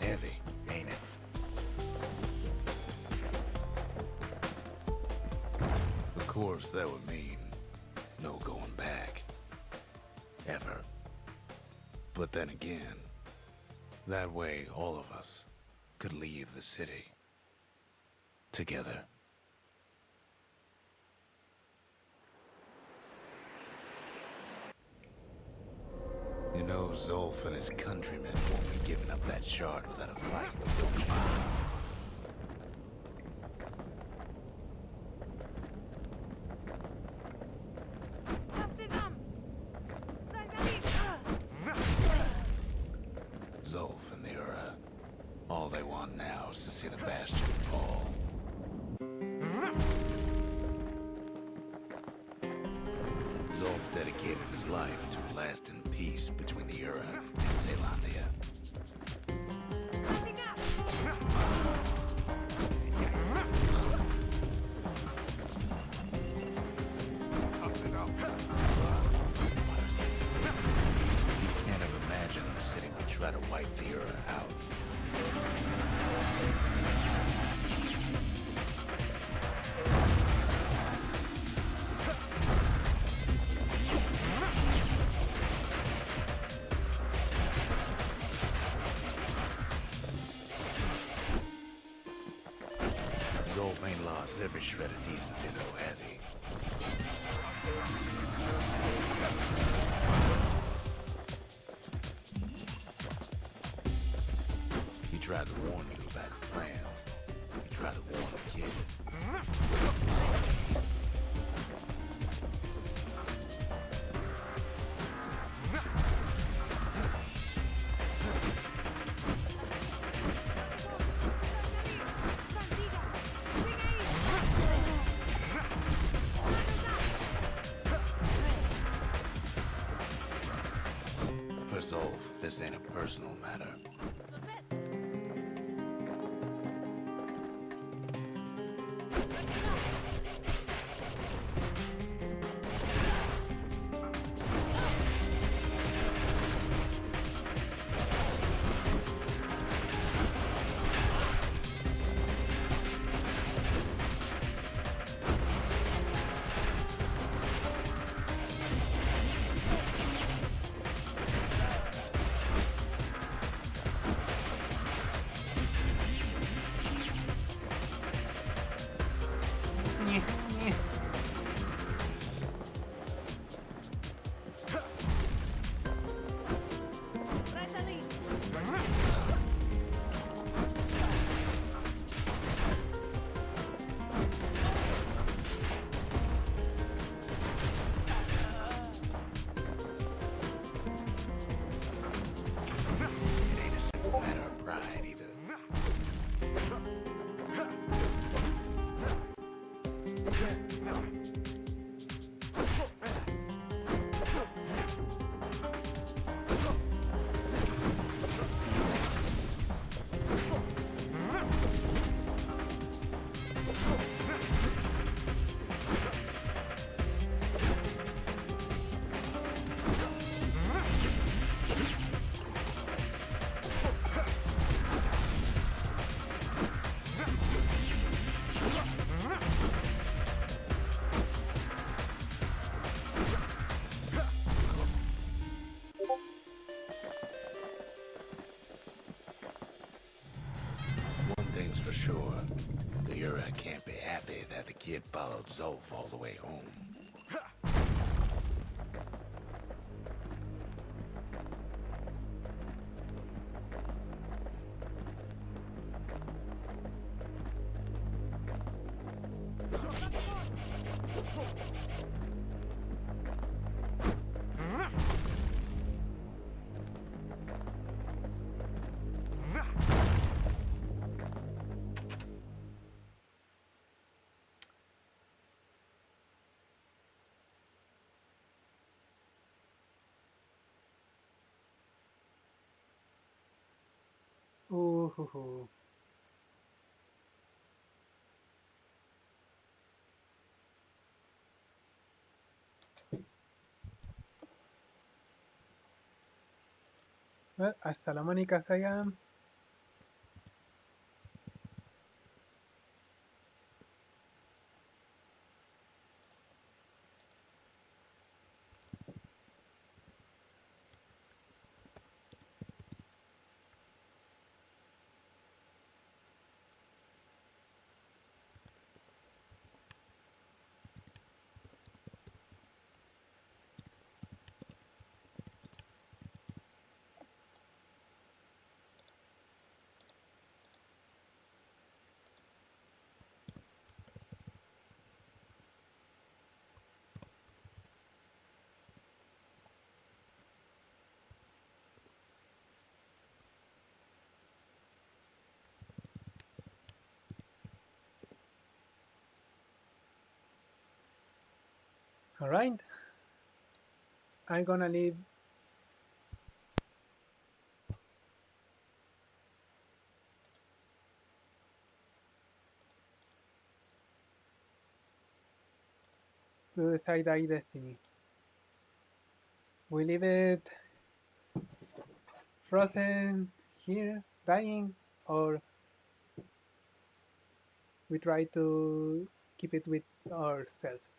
Speaker 2: Heavy, ain't it? Of course, that would mean no going back. Ever. But then again, that way all of us could leave the city. Together. You know, Zolf and his countrymen won't be giving up that shard without a fight, don't you? Zolf and the Ura, all they want now is to see the Bastion fall. Zolf dedicated his life to a lasting peace between the Ura and Zealandia. He can't have imagined the city would try to wipe the Ura out. Zolf ain't lost every shred of decency, though, has he? He tried to warn you about his plans. He tried to warn the kid. For Zolf, this ain't a personal matter. It ain't a simple matter of pride either. One thing's for sure, the Ura can't be happy that the kid followed Zolf all the way home.
Speaker 1: Hoo hoo hoo. Well, as Solomonic as I am, alright. I'm gonna leave to decide thy destiny. We leave it frozen here, dying, or we try to keep it with ourselves.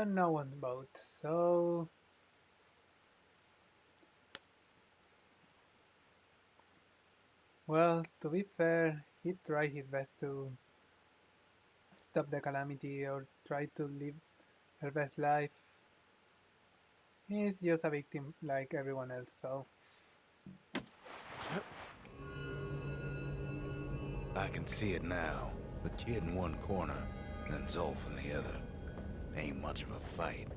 Speaker 1: No one votes, so well, to be fair, he tried his best to stop the calamity or try to live her best life. He's just a victim like everyone else, so
Speaker 2: I can see it now. The kid in one corner, then Zolf in the other. Ain't much of a fight.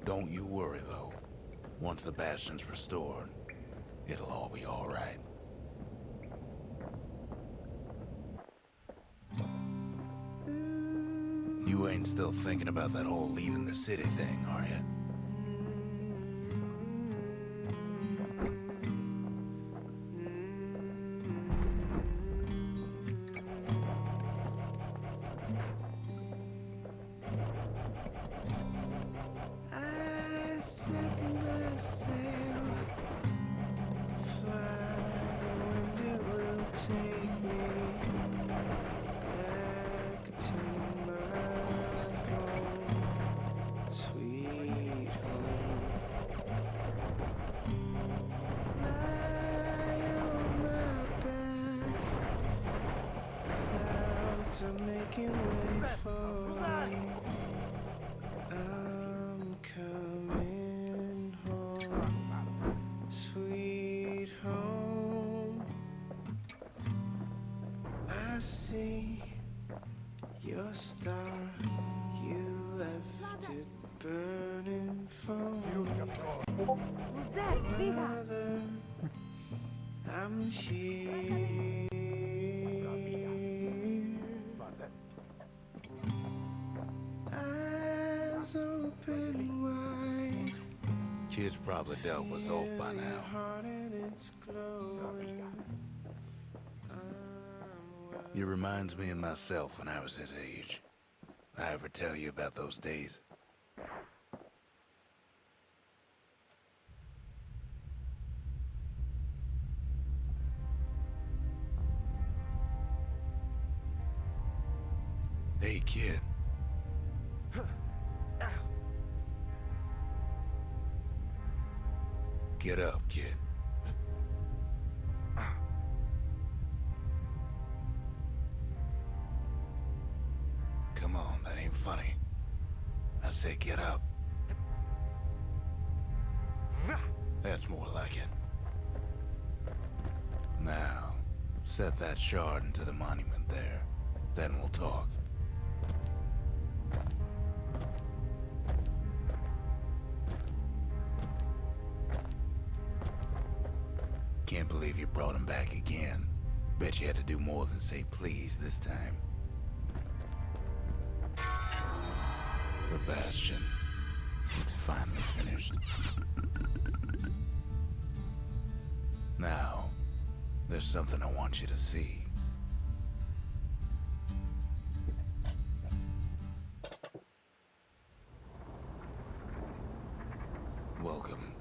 Speaker 2: Don't you worry, though. Once the Bastion's restored, it'll all be alright. You ain't still thinking about that whole leaving the city thing, are you?
Speaker 3: I set my sail, fly, the wind it will take me back to my home, sweet home. Lie on my back, clouds are making way for me. I'm coming home, sweet home. I see your star, you left it burning for me. Mother, I'm here. Eyes open wide.
Speaker 2: Kid's probably dealt with Zolf by now.
Speaker 3: Heart and it's glowing.
Speaker 2: He reminds me of myself when I was his age. I ever tell you about those days? Hey, kid. Get up, kid. Come on, that ain't funny. I say get up. That's more like it. Now, set that shard into the monument there. Then we'll talk. Can't believe you brought him back again. Bet you had to do more than say please this time. The Bastion. It's finally finished. Now, there's something I want you to see. Welcome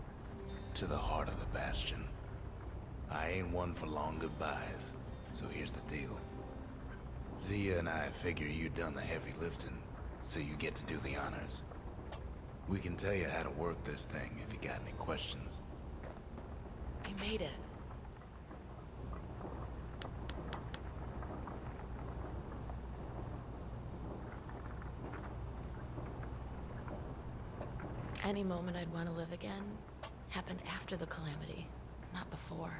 Speaker 2: to the heart of the Bastion. I ain't one for long goodbyes, so here's the deal. Zia and I figure you done the heavy lifting, so you get to do the honors. We can tell you how to work this thing if you got any questions.
Speaker 4: We made it. Any moment I'd want to live again happened after the calamity, not before.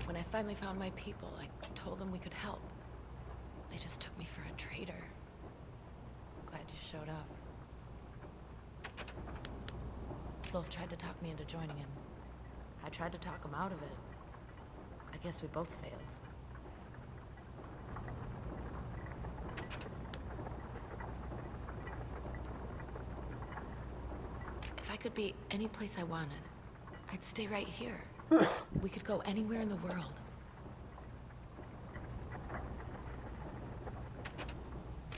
Speaker 4: When I finally found my people, I told them we could help. They just took me for a traitor. Glad you showed up. Zolf tried to talk me into joining him. I tried to talk him out of it. I guess we both failed. If I could be any place I wanted, I'd stay right here. We could go anywhere in the world.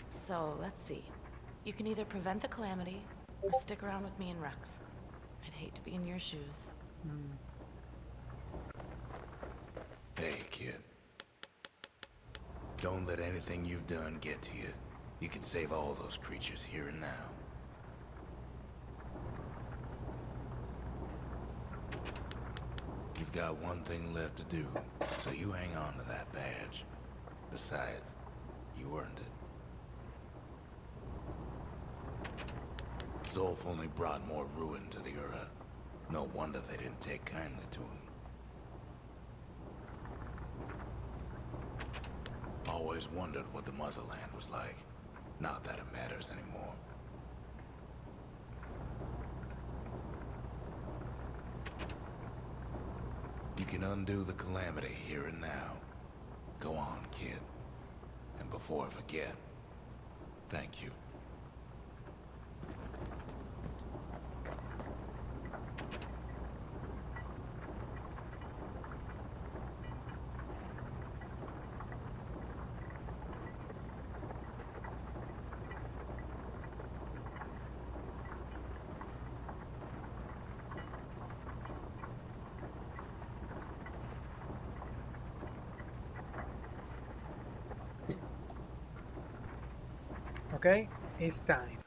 Speaker 4: So, let's see. You can either prevent the calamity, or stick around with me and Rex. I'd hate to be in your shoes.
Speaker 2: Hey, kid. Don't let anything you've done get to you. You can save all those creatures here and now. You've got one thing left to do, so you hang on to that badge. Besides, you earned it. Zolf only brought more ruin to the Ura. No wonder they didn't take kindly to him. Always wondered what the motherland was like. Not that it matters anymore. You can undo the calamity here and now. Go on, kid. And before I forget, thank you.
Speaker 1: Okay, it's time.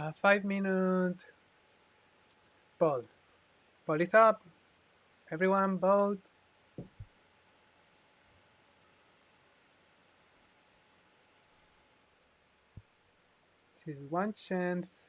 Speaker 1: A 5 minute poll. Poll is up. Everyone vote. This is one chance.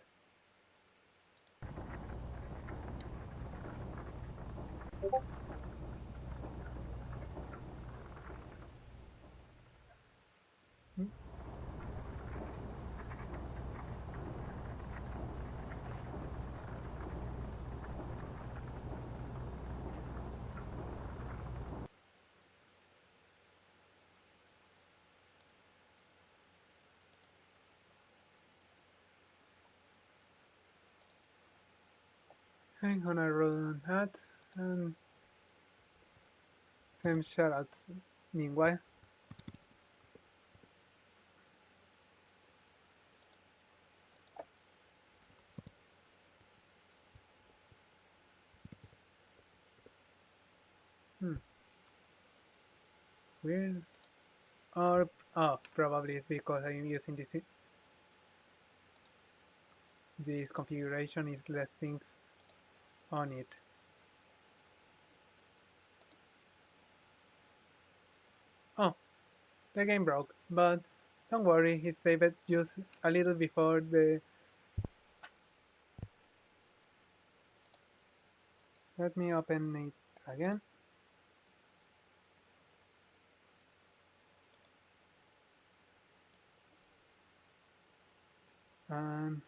Speaker 1: I'm gonna run ads and send shoutouts meanwhile. Weird. Or probably it's because I'm using this configuration is less things on it. Oh, the game broke, but don't worry, he saved it just a little before the. Let me open it again. And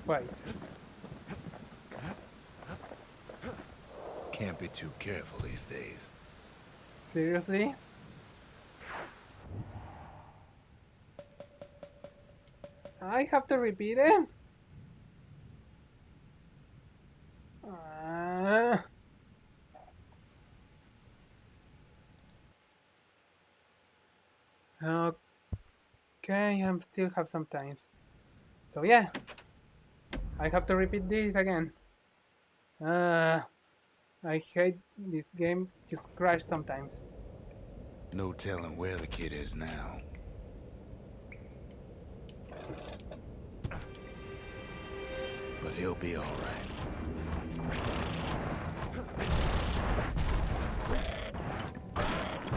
Speaker 1: wait.
Speaker 2: Can't be too careful these days.
Speaker 1: Seriously? I have to repeat it? Okay, I still have some times. So yeah, I have to repeat this again. I hate this game, just crash sometimes.
Speaker 2: No telling where the kid is now. But he'll be alright.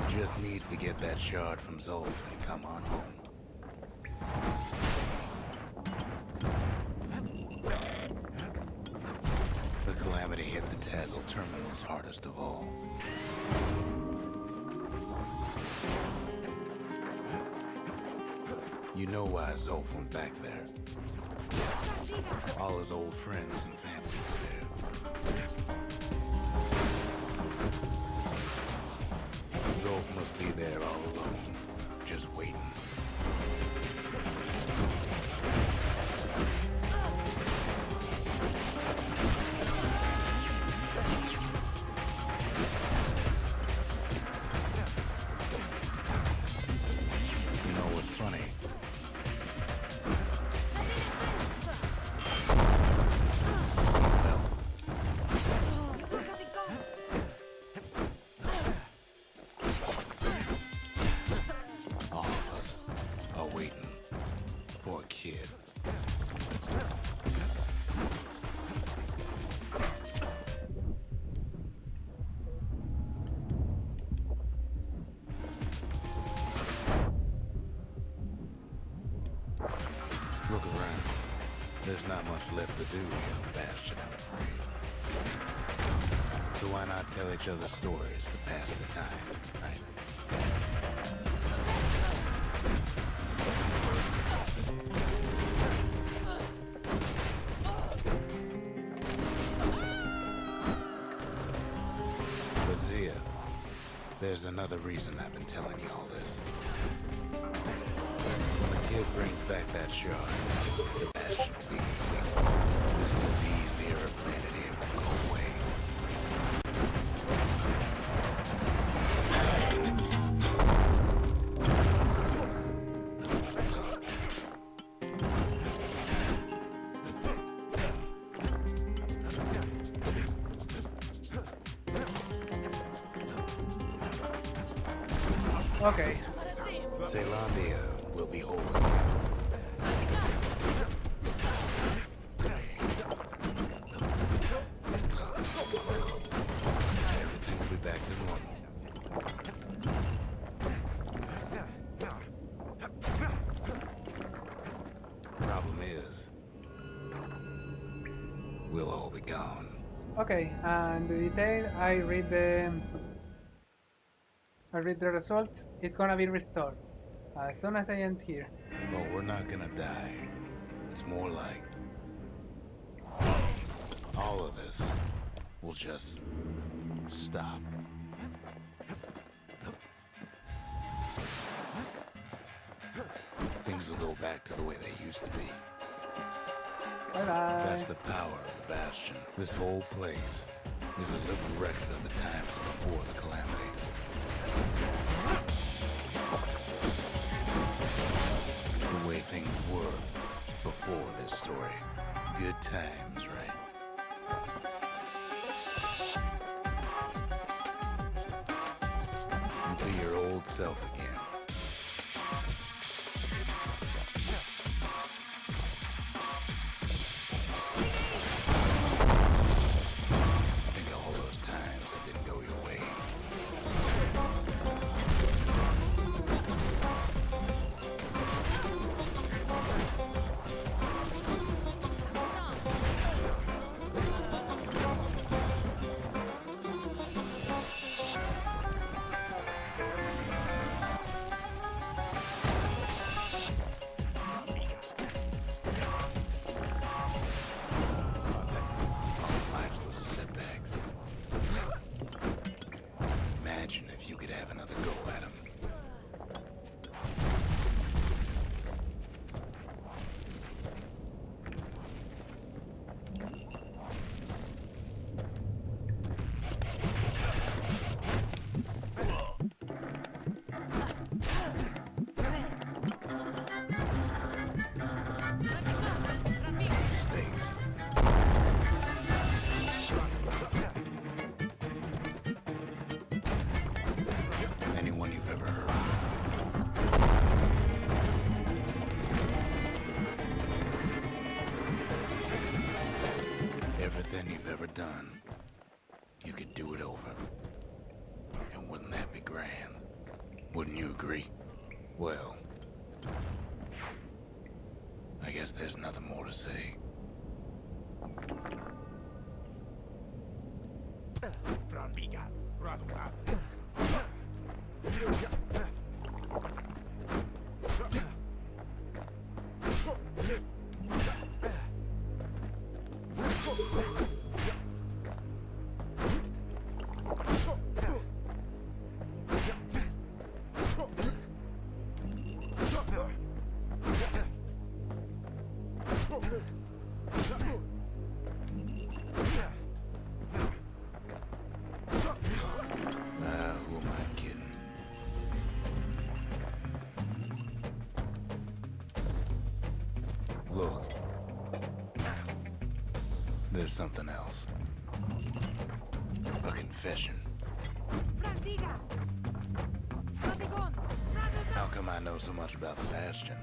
Speaker 2: Just needs to get that shard from Zolf and come on home. The calamity hit the Tazzle terminals hardest of all. You know why Zolf went back there. All his old friends and family were there. Zolf must be there all alone, just waiting. You know what's funny? All of us are waiting for a kid. Look around. There's not much left to do here in the Bastion, I'm afraid. So why not tell each other stories to pass the time, right? There's another reason I've been telling you all this. When the kid brings back that shard, the Bastion will be complete. This disease the Earth planted here will go away.
Speaker 1: Okay.
Speaker 2: Zealandia will be whole again. Everything will be back to normal. Problem is, we'll all be gone.
Speaker 1: Okay, and the detail, I read the results. It's gonna be restored as soon as I end here.
Speaker 2: But we're not gonna die. It's more like all of this will just stop. Things will go back to the way they used to be.
Speaker 1: Bye bye.
Speaker 2: That's the power of the Bastion. This whole place is a living record of the times before the calamity. The way things were before this story. Good times, right? You'll be your old self again. Think of all those times that didn't go your way. All life's little setbacks. Imagine if you could have another go at 'em. Mistakes. Anyone you've ever heard of. Everything you've ever done, you could do it over. And wouldn't that be grand? Wouldn't you agree? Well, I guess there's nothing more to say. Who am I kidding? Look. There's something else. A confession. How come I know so much about the Bastion?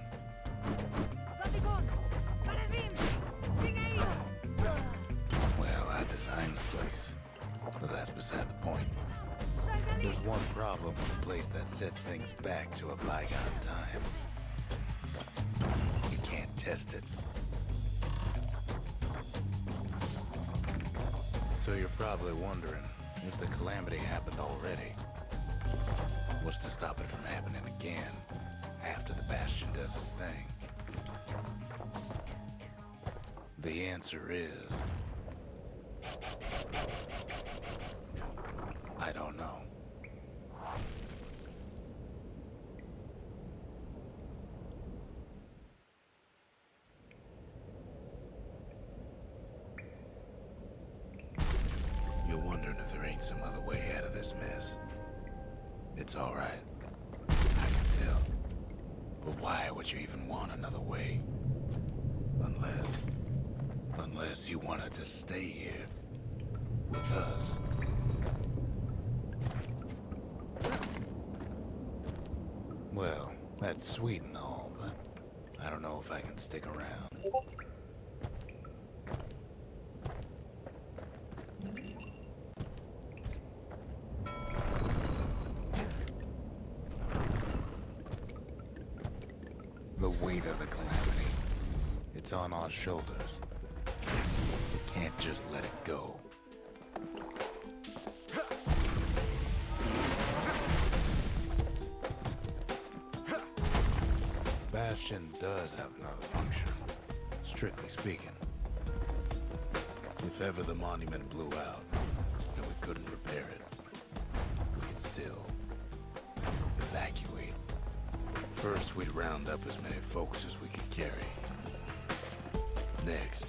Speaker 2: Well, I designed the place. But that's beside the point. There's one problem with a place that sets things back to a bygone time. You can't test it. So you're probably wondering, if the calamity happened already, what's to stop it from happening again after the Bastion does its thing? The answer is... I don't know. wondering if there ain't some other way out of this mess. It's alright. I can tell. But why would you even want another way? Unless you wanted to stay here with us. Well, that's sweet and all, but I don't know if I can stick around. The weight of the calamity, it's on our shoulders. We can't just let it go. Bastion does have another function, strictly speaking. If ever the monument blew out and we couldn't repair it, we could still evacuate. First, we'd round up as many folks as we could carry. Next,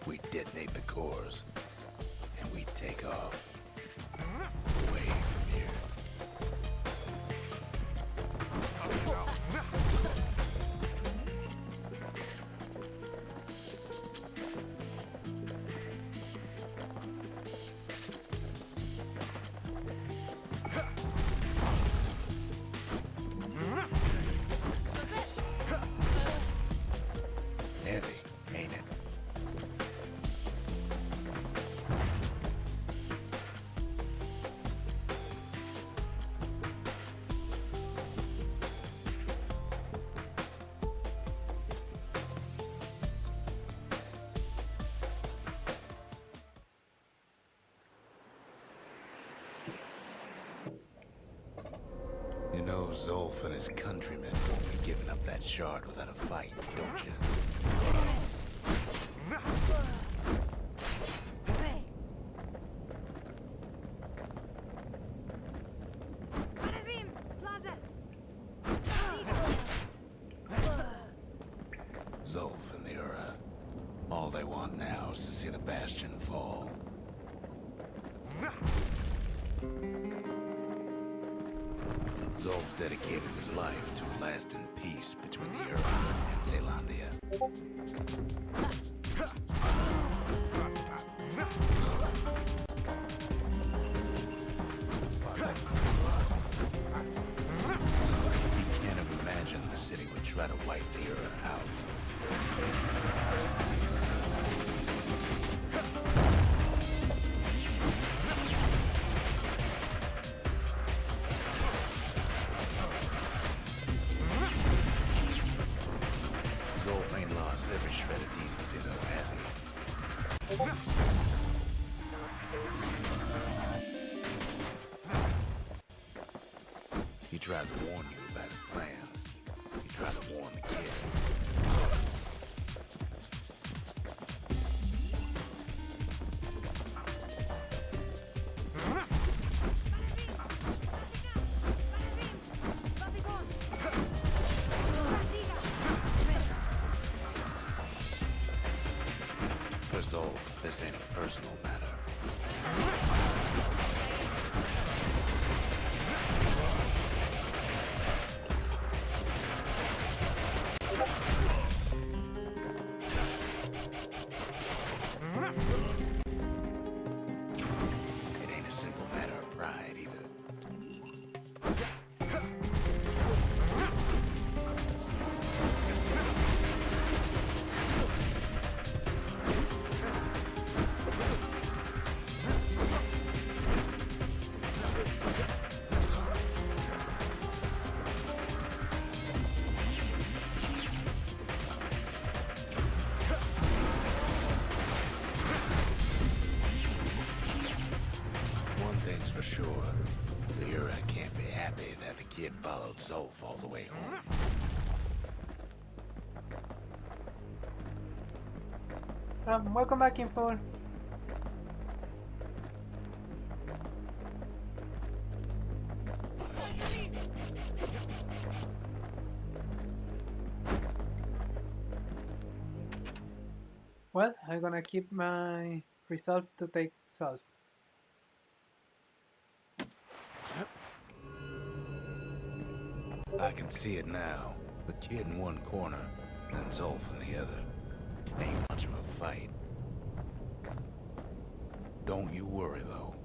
Speaker 2: we'd detonate the cores, and we'd take off away from here. Heavy, ain't it? You know Zolf and his countrymen won't be giving up that shard without a fight, don't you? Zolf and the Ura, all they want now is to see the Bastion fall. Zolf dedicated his life to a lasting peace between the Ura and Zealandia. He can't have imagined the city would try to wipe the Ura out. Zolf ain't lost every shred of decency though, has he? He tried to warn you about his plans. He tried to warn the kid. For Zolf, this ain't a personal matter. It ain't a simple matter of pride either. One thing's for sure, the Ura can't be happy that the kid followed Zolf all the way home.
Speaker 1: Welcome back, Info. Well, I'm gonna keep my resolve to take Self.
Speaker 2: I can see it now. The kid in one corner, and Zolf in the other. Ain't much of a fight. Don't you worry, though.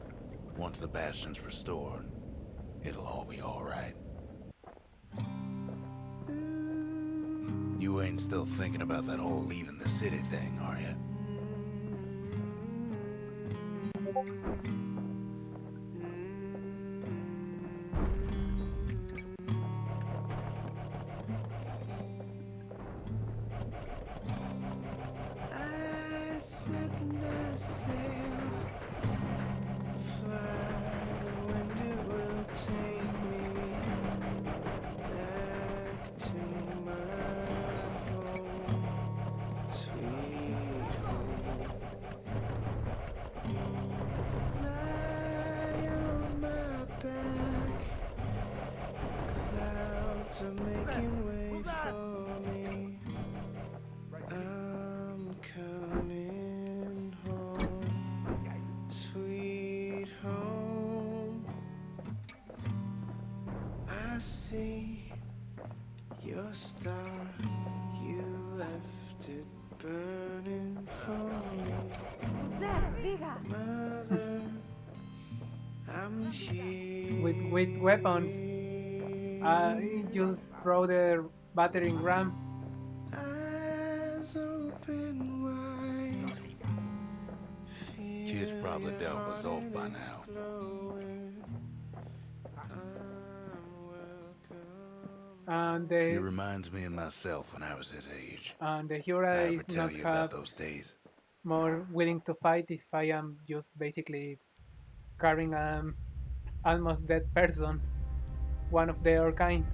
Speaker 2: Once the Bastion's restored, it'll all be alright. You ain't still thinking about that whole leaving the city thing, are you?
Speaker 3: I set my sail, fly, the wind it will take me back to my home, sweet home. Lie on my back, clouds are making way for me. I'm coming home, sweet home. I see your star, you left it burning for me. Mother, I'm here.
Speaker 1: With weapons. You just throw the battering ram.
Speaker 3: Eyes open wide.
Speaker 2: Kid's probably dealt with Zolf by now.
Speaker 3: Glowing. I'm welcome.
Speaker 1: And
Speaker 2: He
Speaker 1: the
Speaker 2: reminds me of myself when I was his age.
Speaker 1: the
Speaker 2: I
Speaker 1: hero
Speaker 2: ever
Speaker 1: is
Speaker 2: tell
Speaker 1: not
Speaker 2: you about
Speaker 1: have
Speaker 2: those days?
Speaker 1: more willing to fight if I am just basically carrying almost dead person, one of their kind.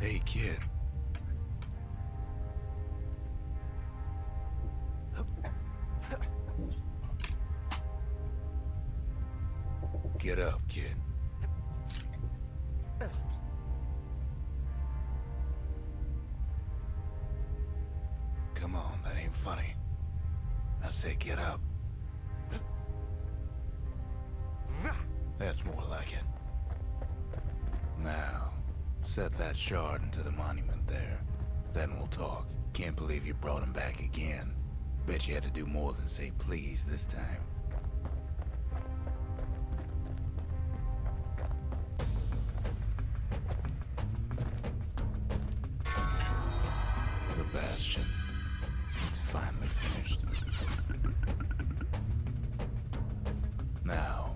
Speaker 2: Hey, kid. Get up, kid. Come on, that ain't funny. I say get up. That's more like it. Now, set that shard into the monument there. Then we'll talk. Can't believe you brought him back again. Bet you had to do more than say please this time. The Bastion. It's finally finished. Now,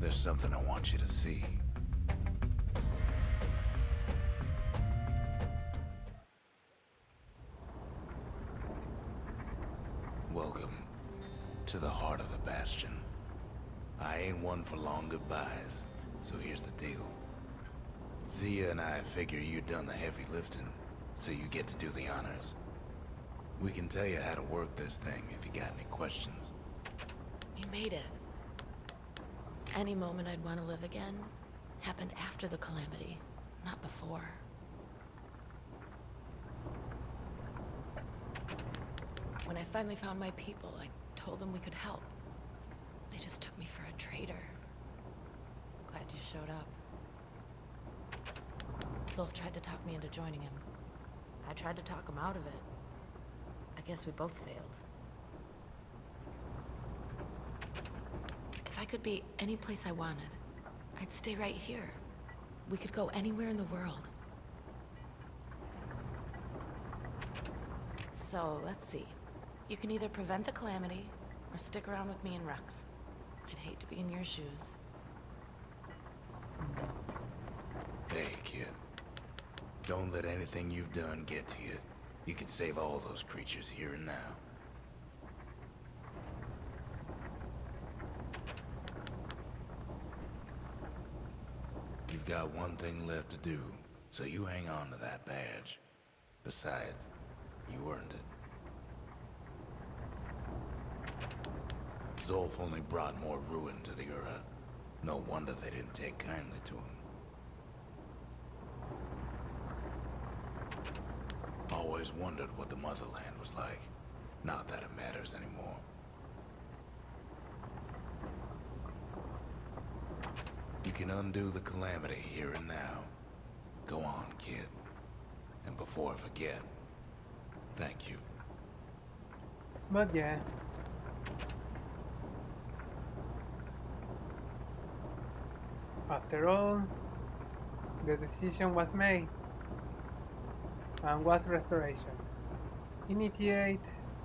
Speaker 2: there's something I want you to see. Welcome to the heart of the Bastion. I ain't one for long goodbyes, so here's the deal. Zia and I figure you done the heavy lifting, so you get to do the honors. We can tell you how to work this thing if you got any questions.
Speaker 4: You made it. Any moment I'd want to live again happened after the calamity, not before. When I finally found my people, I told them we could help. They just took me for a traitor. Glad you showed up. Zolf tried to talk me into joining him. I tried to talk him out of it. I guess we both failed. If I could be any place I wanted, I'd stay right here. We could go anywhere in the world. So, let's see. You can either prevent the calamity, or stick around with me and Rex. I'd hate to be in your shoes.
Speaker 2: Hey, kid. Don't let anything you've done get to you. You can save all those creatures here and now. You've got one thing left to do, so you hang on to that badge. Besides, you earned it. Zolf only brought more ruin to the Ura. No wonder they didn't take kindly to him. Always wondered what the motherland was like. Not that it matters anymore. You can can undo the calamity here and now. Go on, kid. And before I forget, thank you.
Speaker 1: But yeah. After all, the decision was made and was restoration. Initiate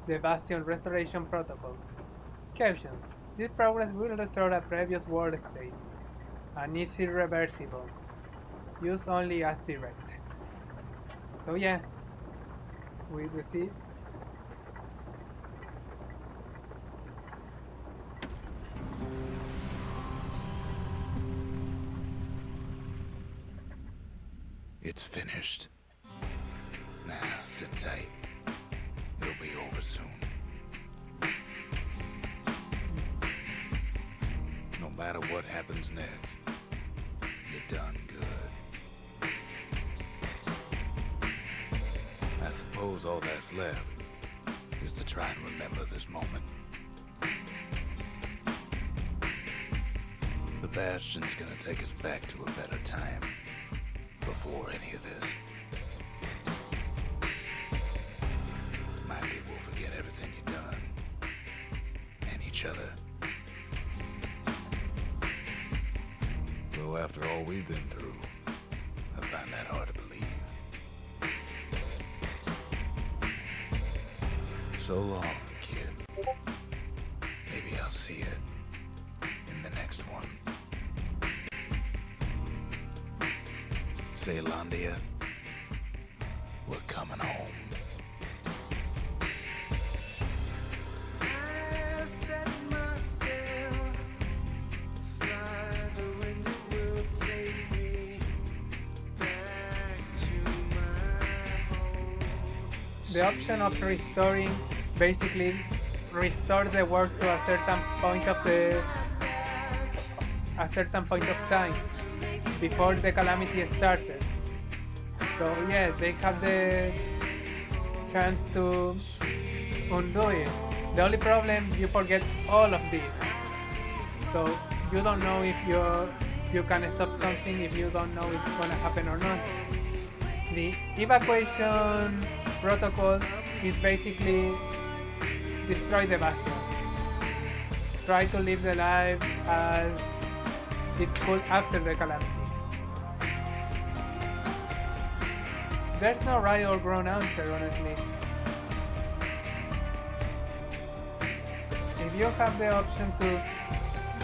Speaker 1: the Bastion Restoration Protocol. Caption: this progress will restore a previous world state and is irreversible. Use only as directed. So yeah, we receive.
Speaker 2: It's finished. Now, sit tight. It'll be over soon. No matter what happens next, you're done good. I suppose all that's left is to try and remember this moment. The Bastion's gonna take us back to a better time before any of this. Maybe we'll forget everything you've done and each other. Though after all we've been through, I find that hard to believe. So long, kid. Maybe I'll see you in the next one. Zealandia, we're coming home.
Speaker 3: I set myself fly, the wind it will take me back to my home.
Speaker 1: The option of restoring basically restore the world to a certain point of time before the calamity started. So yeah, they have the chance to undo it. The only problem, you forget all of this. So you don't know if you can stop something, if you don't know if it's gonna happen or not. The evacuation protocol is basically destroy the Bastion. Try to live the life as it could after the calamity. There's no right or wrong answer, honestly. If you have the option to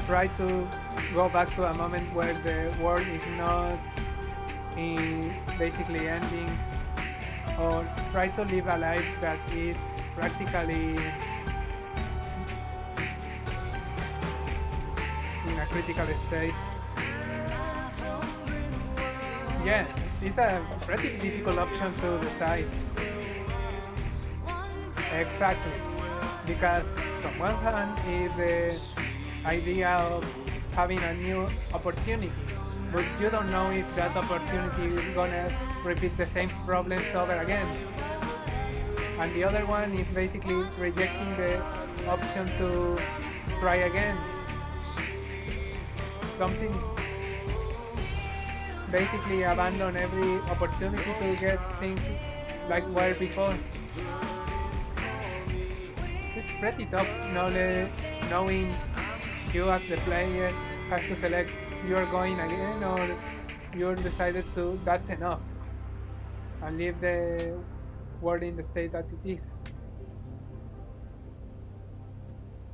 Speaker 1: try to go back to a moment where the world is not basically ending, or try to live a life that is practically in a critical state, yeah, it's a pretty difficult option to decide. Exactly, because from one hand is the idea of having a new opportunity, but you don't know if that opportunity is gonna repeat the same problems over again. And the other one is basically rejecting the option to try again. Something basically abandon every opportunity to get things like were before. It's pretty tough knowing you as the player has to select you're going again or you're decided to that's enough and leave the world in the state that it is.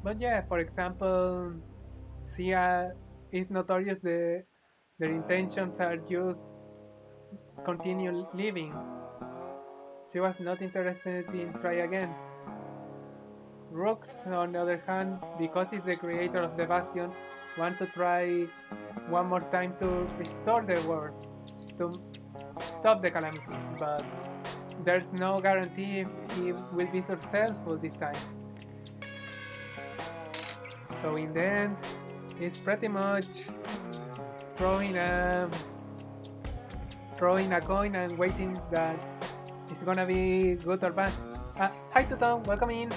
Speaker 1: But yeah, for example, Sia is notorious their intentions are just continue living. She was not interested in try again. Rooks, on the other hand, because he's the creator of the Bastion, want to try one more time to restore the world, to stop the calamity, but there's no guarantee if he will be successful this time. So in the end, it's pretty much throwing a coin and waiting that it's gonna be good or bad. Hi Tuton, welcome in.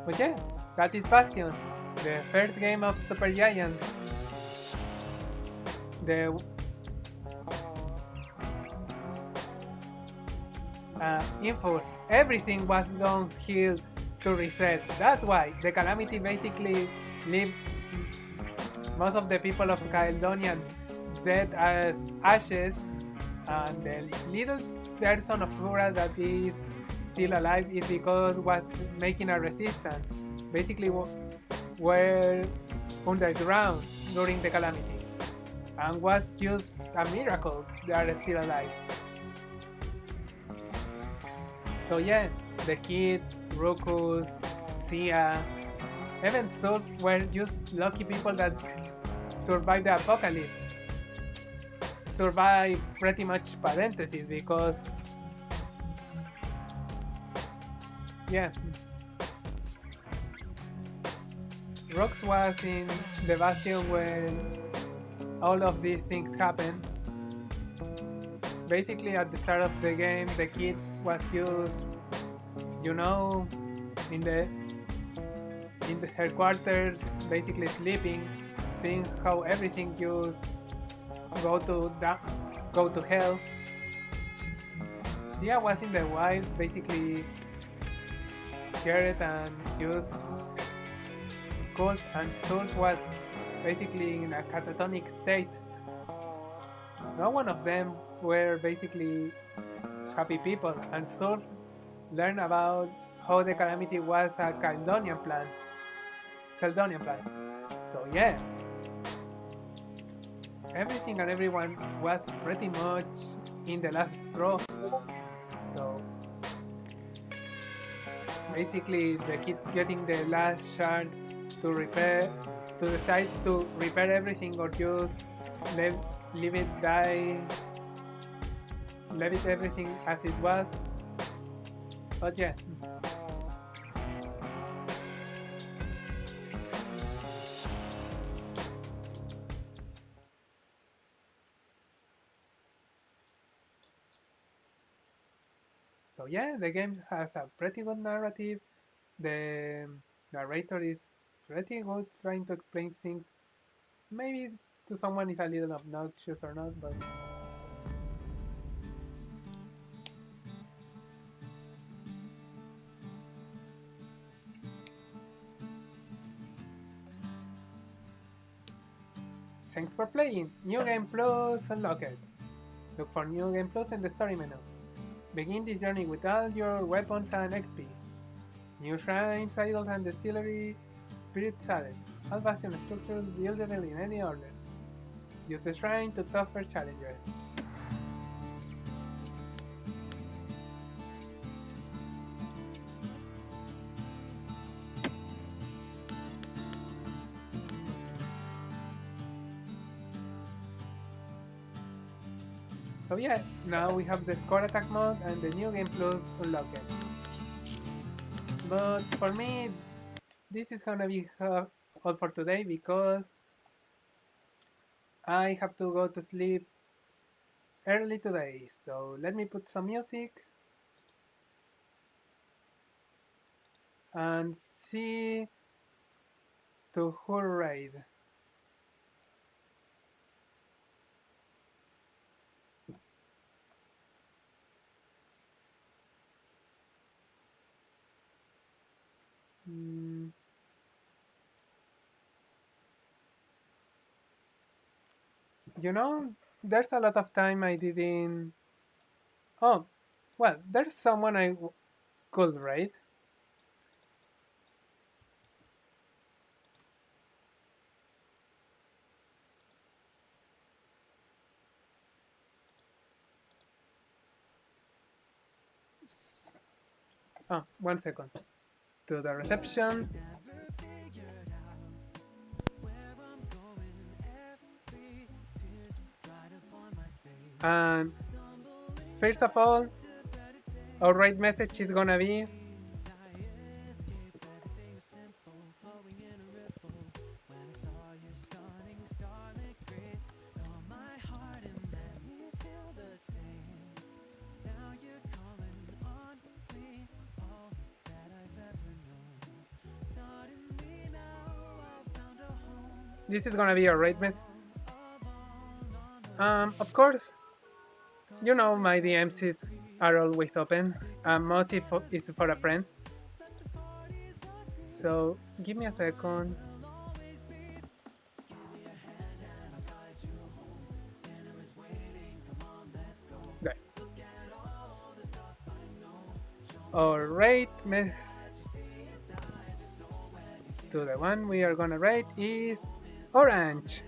Speaker 1: But yeah, that is Bastion, the first game of Super Giant. the info, everything was downhill to reset. That's why the Calamity basically leave most of the people of Caledonia dead as ashes, and the little person of Flora that is still alive is because was making a resistance. Basically, were underground during the Calamity, and was just a miracle they are still alive. So yeah, the kid, Rukus, Sia, even Sulf were just lucky people that survived the apocalypse. Survived pretty much parentheses because yeah, Rox was in the Bastion when all of these things happened. Basically, at the start of the game, the kid was just, you know, in the headquarters, basically sleeping, seeing how everything just go to hell. Sia was in the wild, basically scared and just cold, and Sulf was basically in a catatonic state. No one of them were basically happy people, and Sulf learned about how the Calamity was a Caledonian plan. So yeah, everything and everyone was pretty much in the last straw. So basically, the kid getting the last shard to decide to repair everything or just leave it die, leave it everything as it was. But yeah. So yeah, the game has a pretty good narrative. The narrator is pretty good trying to explain things. Maybe to someone it's a little obnoxious or not, but thanks for playing. New Game Plus unlocked. Look for New Game Plus in the story menu. Begin this journey with all your weapons and XP. New shrines, idols, and distillery, spirit salad. All Bastion structures buildable in any order. Use the shrine to tougher challenges. So yeah, now we have the score attack mode and the new game plus unlocked. But for me, this is gonna be all for today because I have to go to sleep early today. So let me put some music and see to who raid. You know, there's a lot of time I didn't. Oh, well, there's someone I could raid. Oh, 1 second. To the reception. And first of all, our raid message is gonna be this is gonna be our raid message. Of course, you know my are always open. Most if is for a friend. So give me a second. There. Alright, to the one we are gonna rate is orange.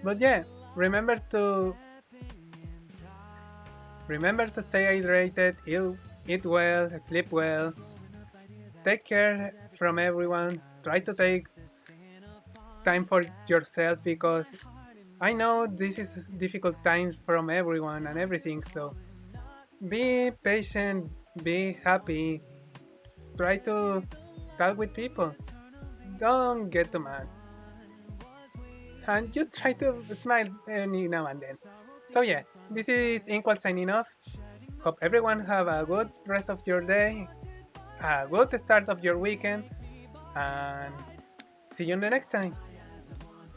Speaker 1: But yeah, remember to stay hydrated, eat well, sleep well, take care from everyone. Try to take time for yourself because I know this is difficult times from everyone and everything. So be patient, be happy, try to talk with people. Don't get too mad. And just try to smile every now and then. So yeah, this is Inkwell signing off. Hope everyone have a good rest of your day, a good start of your weekend, and see you in the next time.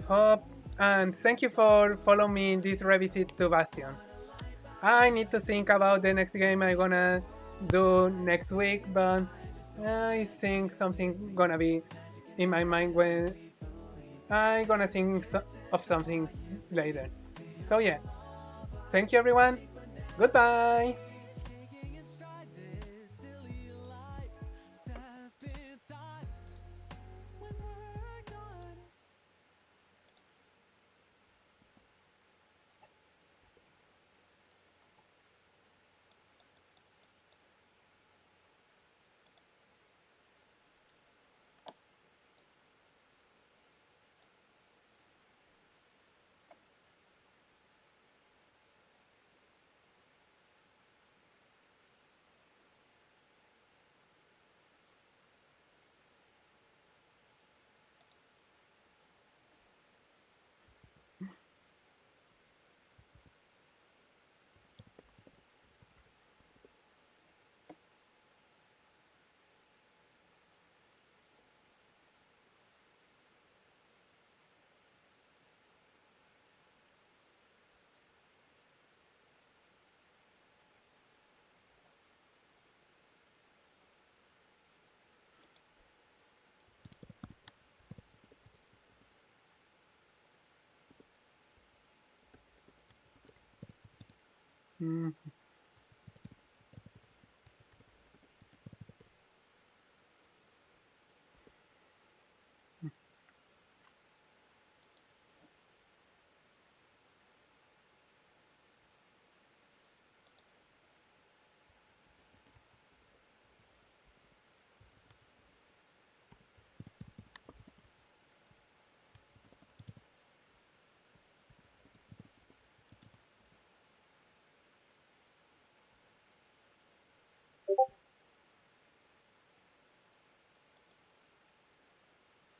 Speaker 1: Hope and thank you for following me in this revisit to Bastion. I need to think about the next game I'm gonna do next week, but I think something gonna be in my mind when I gonna think of something later. So yeah, thank you everyone. Goodbye. Mm,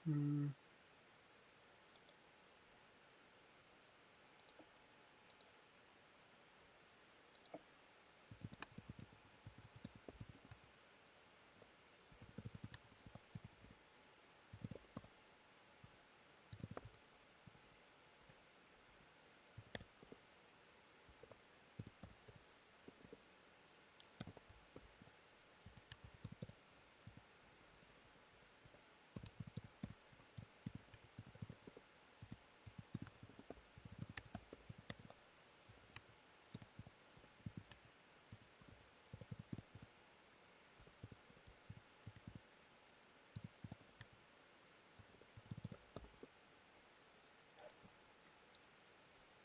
Speaker 1: mm,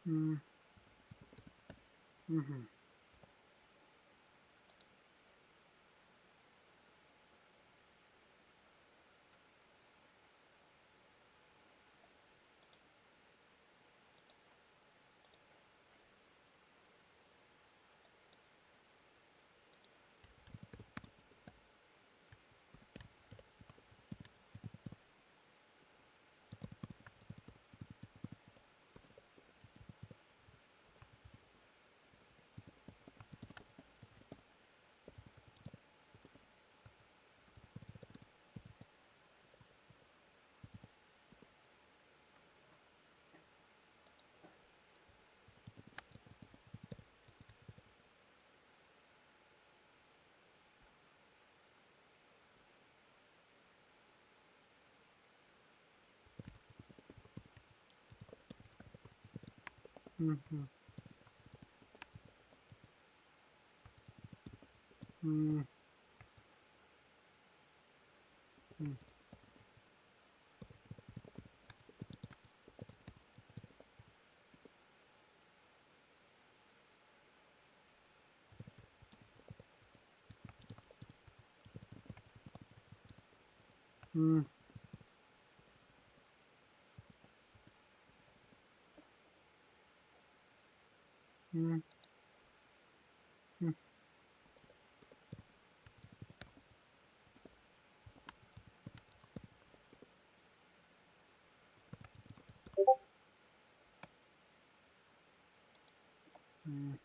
Speaker 1: mm, mhm. Mm-hmm. Mm-hmm. Mm-hmm. Mm-hmm.